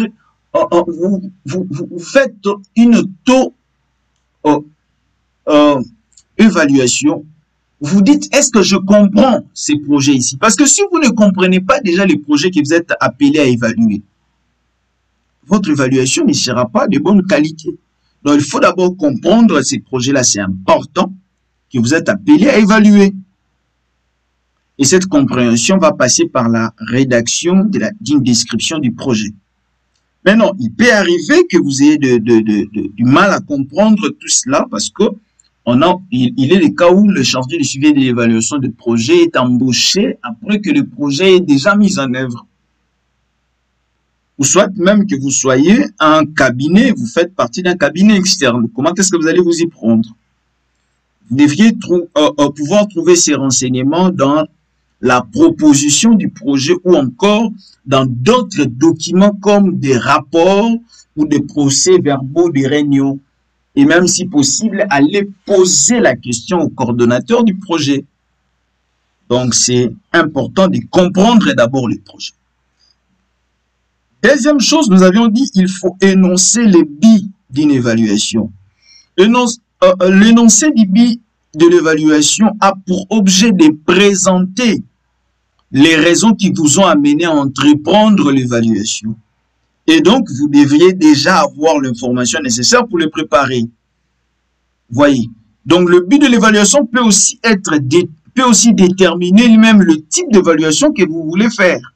faites une auto-évaluation. Vous dites, est-ce que je comprends ces projets ici? Parce que si vous ne comprenez pas déjà les projets que vous êtes appelés à évaluer, votre évaluation ne sera pas de bonne qualité. Donc, il faut d'abord comprendre ces projets-là, c'est important, que vous êtes appelés à évaluer. Et cette compréhension va passer par la rédaction d'une description du projet. Maintenant, il peut arriver que vous ayez du mal à comprendre tout cela parce que il est le cas où le chargé de suivi et de l'évaluation de projet est embauché après que le projet est déjà mis en œuvre. Ou soit même que vous soyez un cabinet, vous faites partie d'un cabinet externe. Comment est-ce que vous allez vous y prendre? Vous devriez pouvoir trouver ces renseignements dans la proposition du projet ou encore dans d'autres documents comme des rapports ou des procès-verbaux des réunions. Et même si possible, aller poser la question au coordonnateur du projet. Donc, c'est important de comprendre d'abord le projet. Deuxième chose, nous avions dit, il faut énoncer les billes d'une évaluation. L'énoncé du billet de l'évaluation a pour objet de présenter les raisons qui vous ont amené à entreprendre l'évaluation. Et donc, vous devriez déjà avoir l'information nécessaire pour le préparer. Voyez. Donc, le but de l'évaluation peut aussi déterminer lui-même le type d'évaluation que vous voulez faire.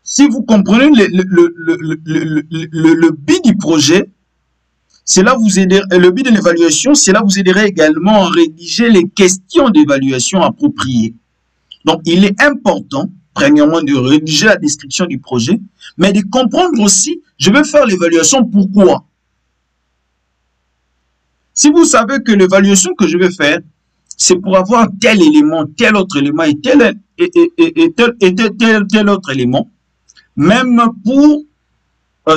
Si vous comprenez le but du projet, cela vous aidera, le but de l'évaluation, cela vous aidera également à rédiger les questions d'évaluation appropriées. Donc, il est important, premièrement, de rédiger la description du projet, mais de comprendre aussi, je vais faire l'évaluation, pourquoi? Si vous savez que l'évaluation que je vais faire, c'est pour avoir tel élément, tel autre élément et tel autre élément, même pour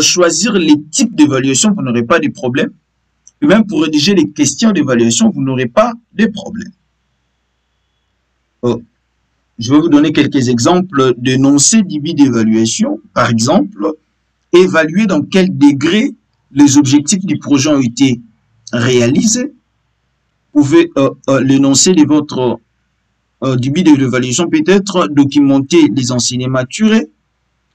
choisir les types d'évaluation, vous n'aurez pas de problème. Et même pour rédiger les questions d'évaluation, vous n'aurez pas de problème. Je vais vous donner quelques exemples d'énoncés du but d'évaluation. Par exemple, évaluer dans quel degré les objectifs du projet ont été réalisés. Vous pouvez l'énoncé de votre du but de l'évaluation peut être documenter les enseignements tirés.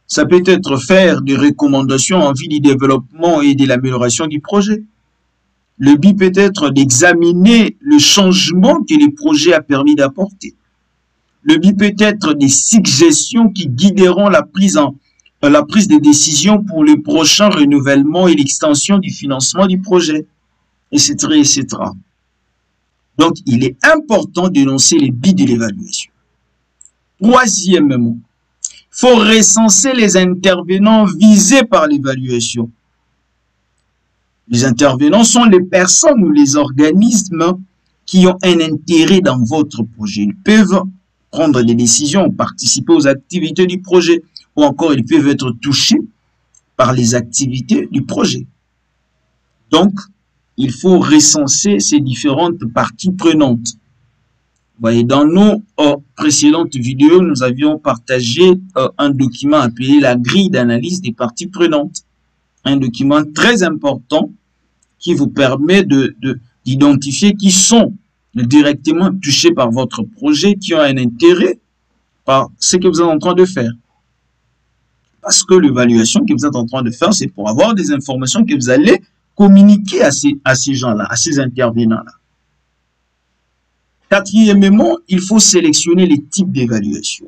Ça peut être faire des recommandations en vue du développement et de l'amélioration du projet. Le but peut être d'examiner le changement que le projet a permis d'apporter. Le but peut être des suggestions qui guideront la prise de décision pour le prochain renouvellement et l'extension du financement du projet, etc., etc. Donc, il est important d'énoncer les buts de l'évaluation. Troisièmement, il faut recenser les intervenants visés par l'évaluation. Les intervenants sont les personnes ou les organismes qui ont un intérêt dans votre projet. Ils peuvent prendre des décisions, participer aux activités du projet, ou encore ils peuvent être touchés par les activités du projet. Donc, il faut recenser ces différentes parties prenantes. Vous voyez, dans nos précédentes vidéos, nous avions partagé un document appelé la grille d'analyse des parties prenantes. Un document très important qui vous permet d'identifier qui sont directement touchés par votre projet, qui ont un intérêt par ce que vous êtes en train de faire. Parce que l'évaluation que vous êtes en train de faire, c'est pour avoir des informations que vous allez communiquer à ces gens-là, à ces intervenants-là. Quatrièmement, il faut sélectionner les types d'évaluation.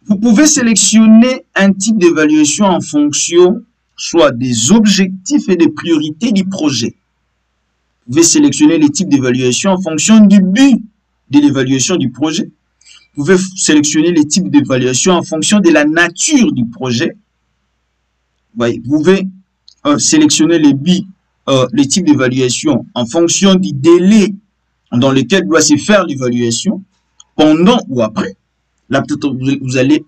Vous pouvez sélectionner un type d'évaluation en fonction soit des objectifs et des priorités du projet. Vous pouvez sélectionner les types d'évaluation en fonction du but de l'évaluation du projet. Vous pouvez sélectionner les types d'évaluation en fonction de la nature du projet. Vous pouvez sélectionner les types d'évaluation en fonction du délai dans lequel doit se faire l'évaluation, pendant ou après. Là, peut-être vous allez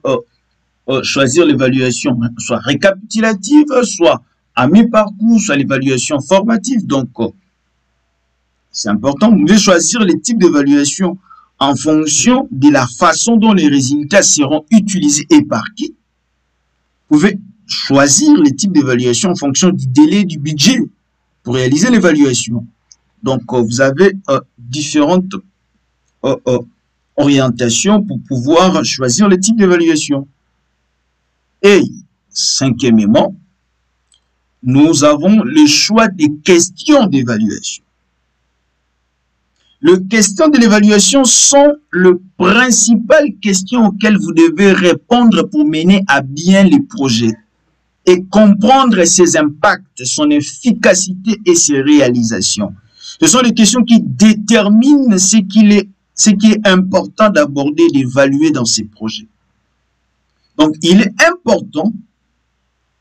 choisir l'évaluation, soit récapitulative, soit à mi-parcours, soit l'évaluation formative. Donc, c'est important. Vous devez choisir les types d'évaluation en fonction de la façon dont les résultats seront utilisés et par qui. Vous pouvez choisir les types d'évaluation en fonction du délai du budget pour réaliser l'évaluation. Donc, vous avez différentes orientations pour pouvoir choisir le type d'évaluation. Et cinquièmement, nous avons le choix des questions d'évaluation. Les questions de l'évaluation sont les principales questions auxquelles vous devez répondre pour mener à bien les projets et comprendre ses impacts, son efficacité et ses réalisations. Ce sont les questions qui déterminent ce qui est important d'aborder, d'évaluer dans ces projets. Donc, il est important,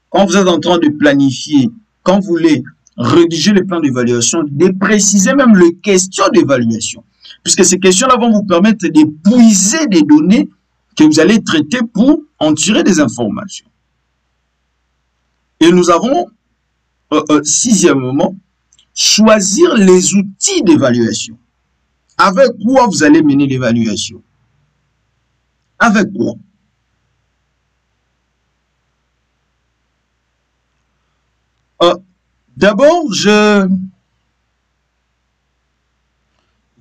quand vous êtes en train de planifier, quand vous voulez rédiger le plan d'évaluation, de préciser même les questions d'évaluation. Puisque ces questions-là vont vous permettre d'épuiser des données que vous allez traiter pour en tirer des informations. Et nous avons, sixièmement, choisir les outils d'évaluation. Avec quoi vous allez mener l'évaluation? Avec quoi? D'abord, je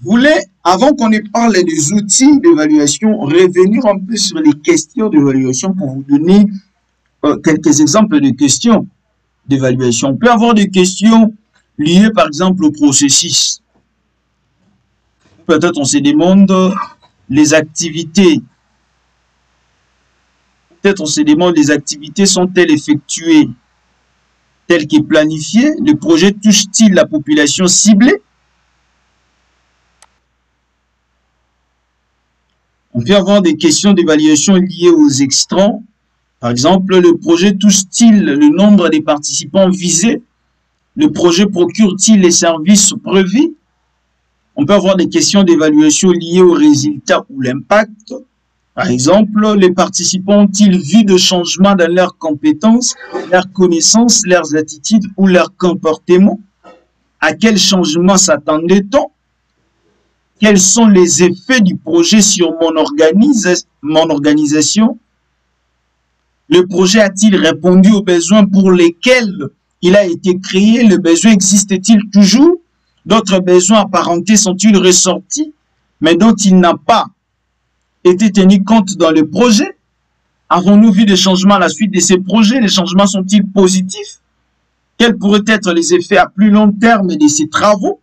voulais, avant qu'on ne parle des outils d'évaluation, revenir un peu sur les questions d'évaluation pour vous donner quelques exemples de questions d'évaluation. On peut avoir des questions liées, par exemple, au processus. Peut-être on se demande les activités. Peut-être on se demande les activités sont-elles effectuées tel qu'est planifié? Le projet touche-t-il la population ciblée? On peut avoir des questions d'évaluation liées aux extrants. Par exemple, le projet touche-t-il le nombre des participants visés? Le projet procure-t-il les services prévus? On peut avoir des questions d'évaluation liées aux résultats ou l'impact. Par exemple, les participants ont-ils vu de changements dans leurs compétences, leurs connaissances, leurs attitudes ou leurs comportements? À quel changement s'attendait-on? Quels sont les effets du projet sur mon organisation? Le projet a-t-il répondu aux besoins pour lesquels il a été créé? Le besoin existe-t-il toujours? D'autres besoins apparentés sont-ils ressortis, mais dont il n'a pas été tenu compte dans le projet? Avons-nous vu des changements à la suite de ces projets? Les changements sont-ils positifs? Quels pourraient être les effets à plus long terme de ces travaux?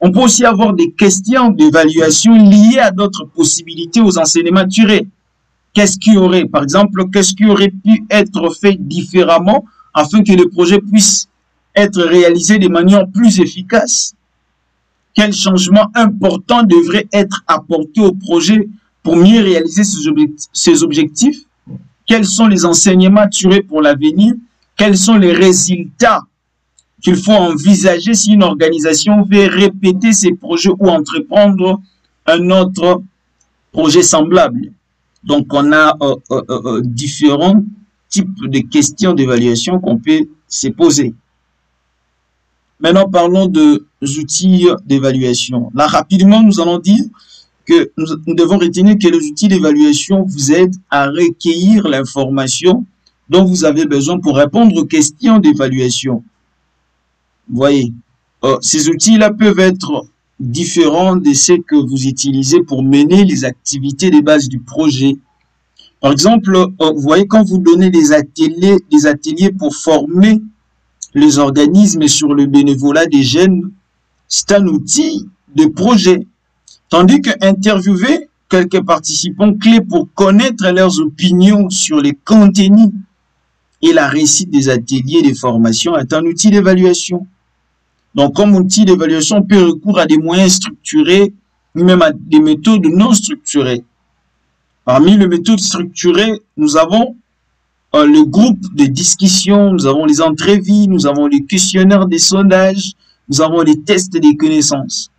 On peut aussi avoir des questions d'évaluation liées à d'autres possibilités aux enseignements tirés. Qu'est-ce qui aurait, par exemple, qu'est-ce qui aurait pu être fait différemment afin que le projet puisse être réalisé de manière plus efficace? Quels changements importants devraient être apportés au projet pour mieux réaliser ses objectifs? Quels sont les enseignements tirés pour l'avenir? Quels sont les résultats qu'il faut envisager si une organisation veut répéter ses projets ou entreprendre un autre projet semblable? Donc, on a différents types de questions d'évaluation qu'on peut se poser. Maintenant, parlons des outils d'évaluation. Là, rapidement, nous allons dire que nous devons retenir que les outils d'évaluation vous aident à recueillir l'information dont vous avez besoin pour répondre aux questions d'évaluation. Vous voyez, ces outils-là peuvent être différents de ceux que vous utilisez pour mener les activités de base du projet. Par exemple, vous voyez, quand vous donnez des ateliers pour former les organismes sur le bénévolat des jeunes, c'est un outil de projet. Tandis que interviewer quelques participants clés pour connaître leurs opinions sur les contenus et la réussite des ateliers de formation est un outil d'évaluation. Donc, comme outil d'évaluation, on peut recourir à des moyens structurés, ou même à des méthodes non structurées. Parmi les méthodes structurées, nous avons le groupe de discussion, nous avons les entrevues, nous avons les questionnaires des sondages, nous avons les tests des connaissances.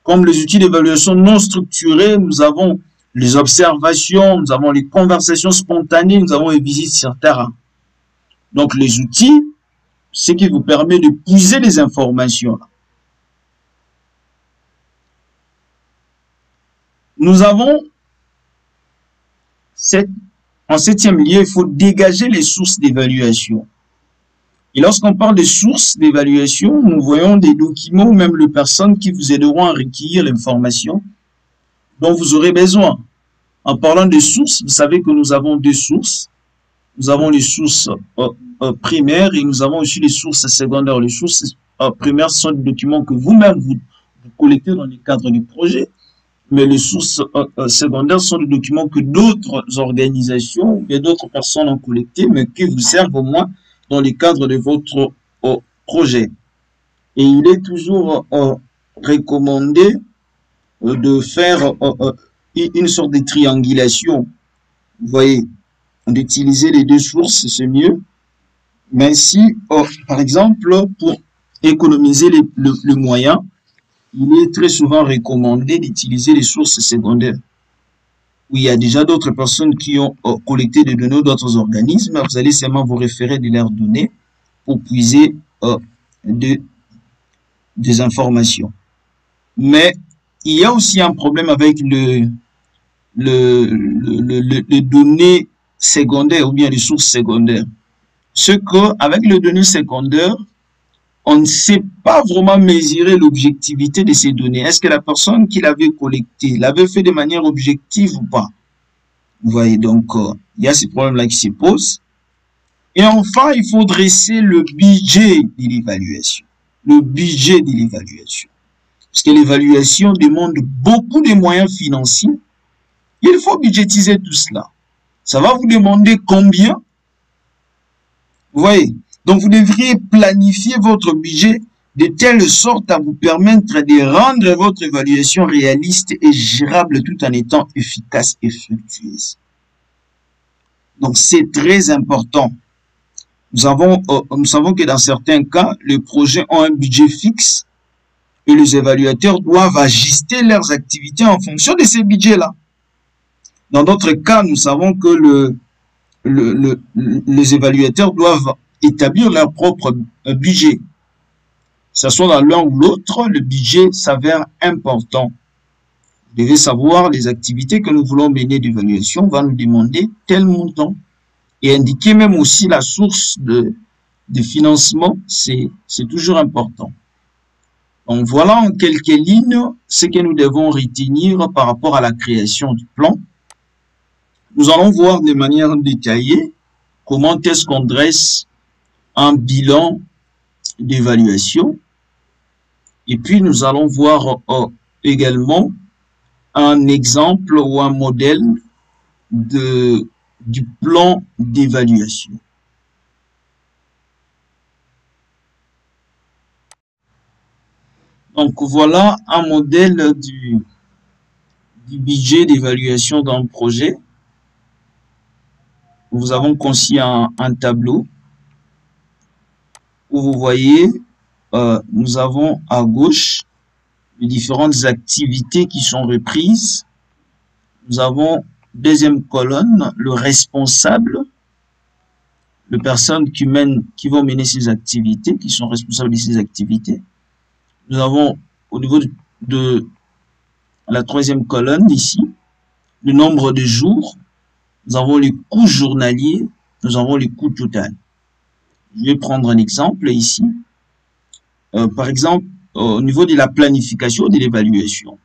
Comme les outils d'évaluation non structurés, nous avons les observations, nous avons les conversations spontanées, nous avons les visites sur terrain. Donc, les outils, ce qui vous permet de puiser les informations. Nous avons, en septième lieu, il faut dégager les sources d'évaluation. Et lorsqu'on parle de sources d'évaluation, nous voyons des documents ou même les personnes qui vous aideront à recueillir l'information dont vous aurez besoin. En parlant de sources, vous savez que nous avons deux sources. Nous avons les sources primaires et nous avons aussi les sources secondaires. Les sources primaires sont des documents que vous-même vous collectez dans le cadre du projet, mais les sources secondaires sont des documents que d'autres organisations et d'autres personnes ont collectés, mais qui vous servent au moins dans le cadre de votre projet. Et il est toujours recommandé de faire une sorte de triangulation. Vous voyez, d'utiliser les deux sources, c'est mieux. Mais si, par exemple, pour économiser le moyen, il est très souvent recommandé d'utiliser les sources secondaires, où il y a déjà d'autres personnes qui ont collecté des données d'autres organismes. Vous allez seulement vous référer de leurs données pour puiser des informations. Mais il y a aussi un problème avec les données secondaires ou bien les sources secondaires. Ce qu'avec les données secondaires, on ne sait pas vraiment mesurer l'objectivité de ces données. Est-ce que la personne qui l'avait collectée l'avait fait de manière objective ou pas? Vous voyez, donc, il y a ces problèmes-là qui se posent. Et enfin, il faut dresser le budget de l'évaluation. Le budget de l'évaluation. Parce que l'évaluation demande beaucoup de moyens financiers. Il faut budgétiser tout cela. Ça va vous demander combien? Vous voyez? Donc, vous devriez planifier votre budget de telle sorte à vous permettre de rendre votre évaluation réaliste et gérable tout en étant efficace et fructueuse. Donc, c'est très important. Nous savons que dans certains cas, les projets ont un budget fixe et les évaluateurs doivent ajuster leurs activités en fonction de ces budgets-là. Dans d'autres cas, nous savons que les évaluateurs doivent établir leur propre budget. Que ce soit dans l'un ou l'autre, le budget s'avère important. Vous devez savoir les activités que nous voulons mener d'évaluation va nous demander tel montant et indiquer même aussi la source de financement, c'est toujours important. Donc voilà en quelques lignes ce que nous devons retenir par rapport à la création du plan. Nous allons voir de manière détaillée comment est-ce qu'on dresse un bilan d'évaluation. Et puis, nous allons voir également un exemple ou un modèle du plan d'évaluation. Donc, voilà un modèle du budget d'évaluation d'un projet. Nous avons conçu un tableau où vous voyez, nous avons à gauche les différentes activités qui sont reprises. Nous avons deuxième colonne, le responsable, les personnes qui vont mener ces activités, qui sont responsables de ces activités. Nous avons au niveau de la troisième colonne ici, le nombre de jours. Nous avons les coûts journaliers, nous avons les coûts total. Je vais prendre un exemple ici. Par exemple, au niveau de la planification de l'évaluation.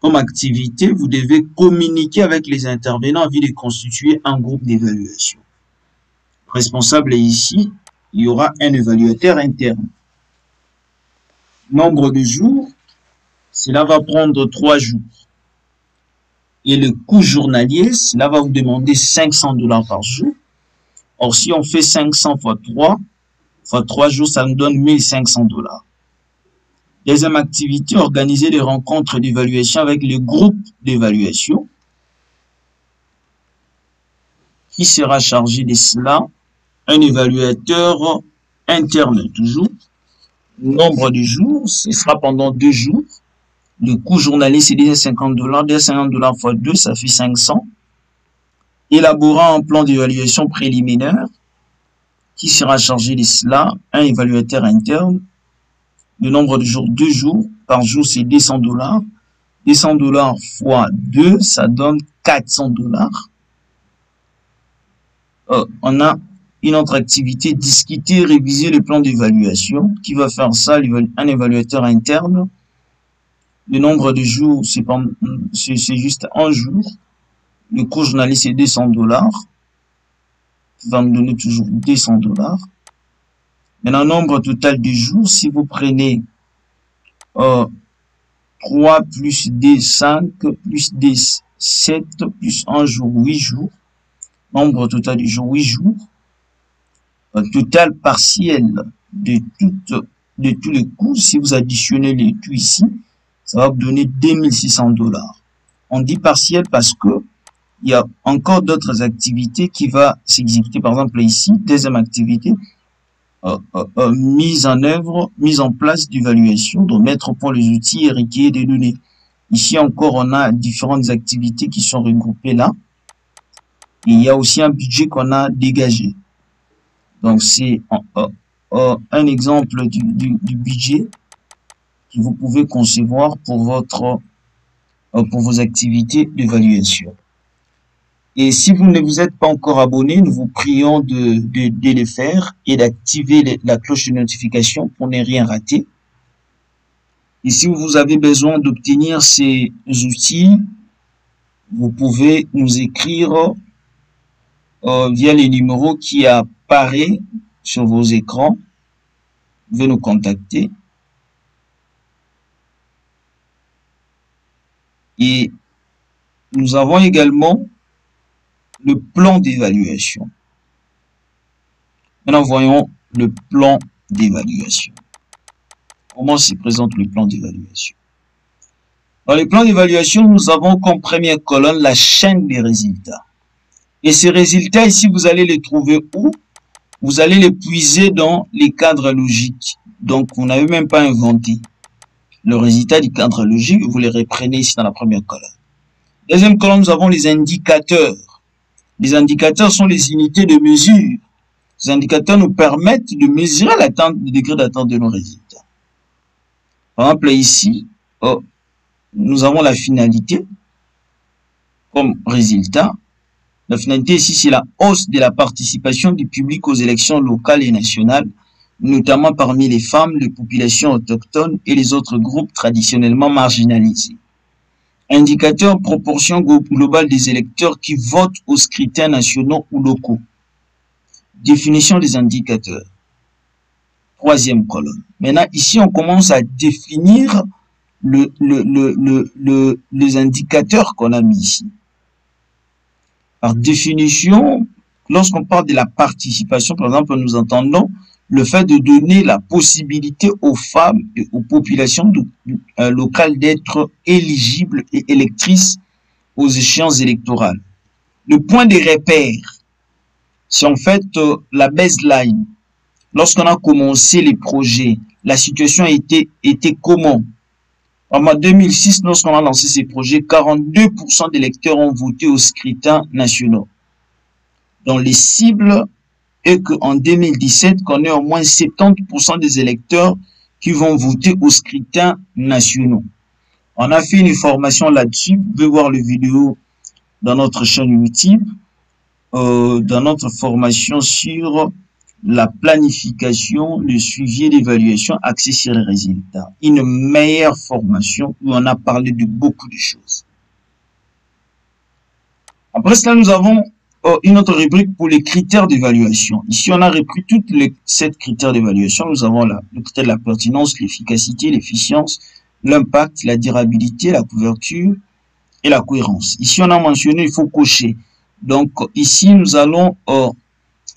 Comme activité, vous devez communiquer avec les intervenants en vue de constituer un groupe d'évaluation. Responsable ici, il y aura un évaluateur interne. Nombre de jours, cela va prendre 3 jours. Et le coût journalier, cela va vous demander 500 $ par jour. Or, si on fait 500 fois 3, fois 3 jours, ça nous donne 1500 $. Deuxième activité, organiser des rencontres d'évaluation avec les groupes d'évaluation. Qui sera chargé de cela? Un évaluateur interne toujours. Nombre de jours, ce sera pendant 2 jours. Le coût journalier, c'est déjà 50 $. Déjà 50 $ fois 2, ça fait 500. Élaborer un plan d'évaluation préliminaire. Qui sera chargé de cela? Un évaluateur interne. Le nombre de jours, 2 jours. Par jour, c'est 200 $. 200 $ fois 2, ça donne 400 $. On a une autre activité, discuter, réviser le plan d'évaluation. Qui va faire ça? Un évaluateur interne. Le nombre de jours, c'est juste 1 jour. Le coût journalier, c'est 200 $. Qui va me donner toujours 200 $. Maintenant, nombre total de jours, si vous prenez 3 plus D, 5, plus D, 7, plus 1 jour, 8 jours. Nombre total de jours, 8 jours. Total partiel de tous les coûts, si vous additionnez les tout ici, ça va vous donner 2600 $. On dit partiel parce que il y a encore d'autres activités qui vont s'exécuter. Par exemple, ici, deuxième activité, mise en œuvre, mise en place d'évaluation, de mettre au point les outils et recueillir des données. Ici encore, on a différentes activités qui sont regroupées là. Et il y a aussi un budget qu'on a dégagé. Donc, c'est un exemple du budget que vous pouvez concevoir pour vos activités d'évaluation. Et si vous ne vous êtes pas encore abonné, nous vous prions de le faire et d'activer la cloche de notification pour ne rien rater. Et si vous avez besoin d'obtenir ces outils, vous pouvez nous écrire via les numéros qui apparaissent sur vos écrans. Vous pouvez nous contacter. Et nous avons également le plan d'évaluation. Maintenant, voyons le plan d'évaluation. Comment se présente le plan d'évaluation? Dans le plan d'évaluation, nous avons comme première colonne la chaîne des résultats. Et ces résultats, ici, vous allez les trouver où? Vous allez les puiser dans les cadres logiques. Donc, vous n'avez même pas inventé le résultat du cadre logique. Vous les reprenez ici dans la première colonne. Deuxième colonne, nous avons les indicateurs. Les indicateurs sont les unités de mesure. Ces indicateurs nous permettent de mesurer le degré d'attente de nos résultats. Par exemple, ici, nous avons la finalité comme résultat. La finalité ici, c'est la hausse de la participation du public aux élections locales et nationales, notamment parmi les femmes, les populations autochtones et les autres groupes traditionnellement marginalisés. Indicateur proportion globale des électeurs qui votent aux scrutins nationaux ou locaux. Définition des indicateurs. troisième colonne. Maintenant, ici, on commence à définir les indicateurs qu'on a mis ici. Par définition, lorsqu'on parle de la participation, par exemple, nous entendons le fait de donner la possibilité aux femmes et aux populations locales d'être éligibles et électrices aux échéances électorales. Le point de repère, c'est en fait la baseline. Lorsqu'on a commencé les projets, la situation était comment? En 2006, lorsqu'on a lancé ces projets, 42% des électeurs ont voté au scrutin national. Donc les cibles est qu'en 2017, qu'on ait au moins 70% des électeurs qui vont voter au scrutin national. On a fait une formation là-dessus. Vous pouvez voir les vidéos dans notre chaîne YouTube, dans notre formation sur la planification, le suivi et l'évaluation axée sur les résultats. Une meilleure formation où on a parlé de beaucoup de choses. Après cela, nous avons une autre rubrique pour les critères d'évaluation. Ici, on a repris toutes les 7 critères d'évaluation. Nous avons le critère de la pertinence, l'efficacité, l'efficience, l'impact, la durabilité, la couverture et la cohérence. Ici, on a mentionné, il faut cocher. Donc, ici, nous allons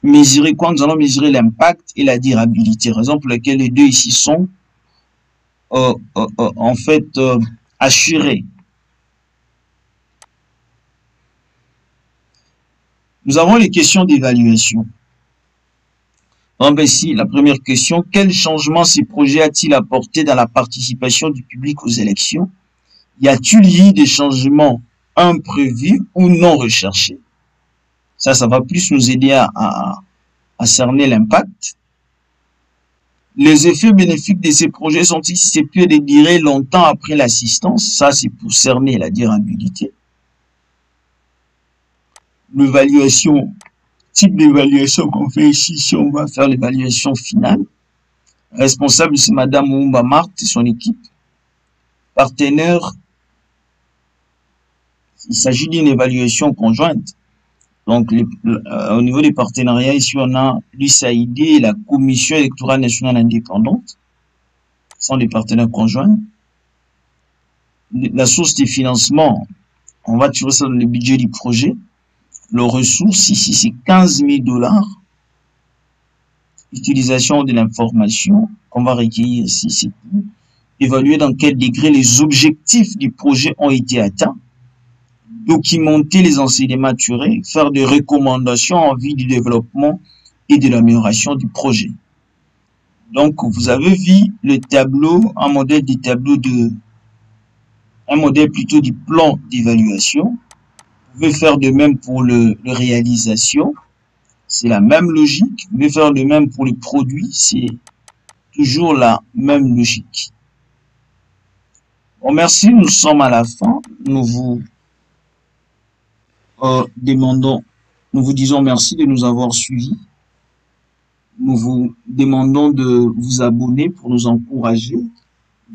mesurer quoi? Nous allons mesurer l'impact et la durabilité. Raison pour laquelle les deux ici sont en fait assurés. Nous avons les questions d'évaluation. Donc ici, la première question, quel changement ces projets a-t-il apporté dans la participation du public aux élections? Y a-t-il eu des changements imprévus ou non recherchés? Ça va plus nous aider à cerner l'impact. Les effets bénéfiques de ces projets sont-ils susceptibles de durer longtemps après l'assistance? Ça, c'est pour cerner la durabilité. L'évaluation, type d'évaluation qu'on fait ici, si on va faire l'évaluation finale. Responsable, c'est Madame Oumba Marthe et son équipe. Partenaire, il s'agit d'une évaluation conjointe. Donc, au niveau des partenariats, ici, on a l'USAID et la Commission électorale nationale indépendante. Ce sont des partenaires conjoints. La source de financement, on va tirer ça dans le budget du projet. Le ressource, ici, c'est 15 000 $. Utilisation de l'information qu'on va recueillir ici, c'est pour évaluer dans quel degré les objectifs du projet ont été atteints, documenter les enseignements tirés, faire des recommandations en vue du développement et de l'amélioration du projet. Donc, vous avez vu le tableau, un modèle plutôt du plan d'évaluation. Vous pouvez faire de même pour le réalisation, c'est la même logique. Vous pouvez faire de même pour le produit, c'est toujours la même logique. Bon, merci, nous sommes à la fin. Nous vous disons merci de nous avoir suivis. Nous vous demandons de vous abonner pour nous encourager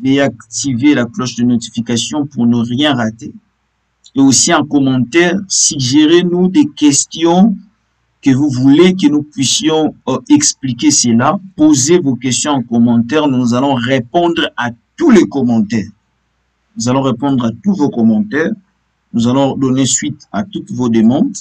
et activer la cloche de notification pour ne rien rater. Et aussi en commentaire, suggérez-nous des questions que vous voulez que nous puissions expliquer cela. Posez vos questions en commentaire. Nous allons répondre à tous les commentaires. Nous allons répondre à tous vos commentaires. Nous allons donner suite à toutes vos demandes.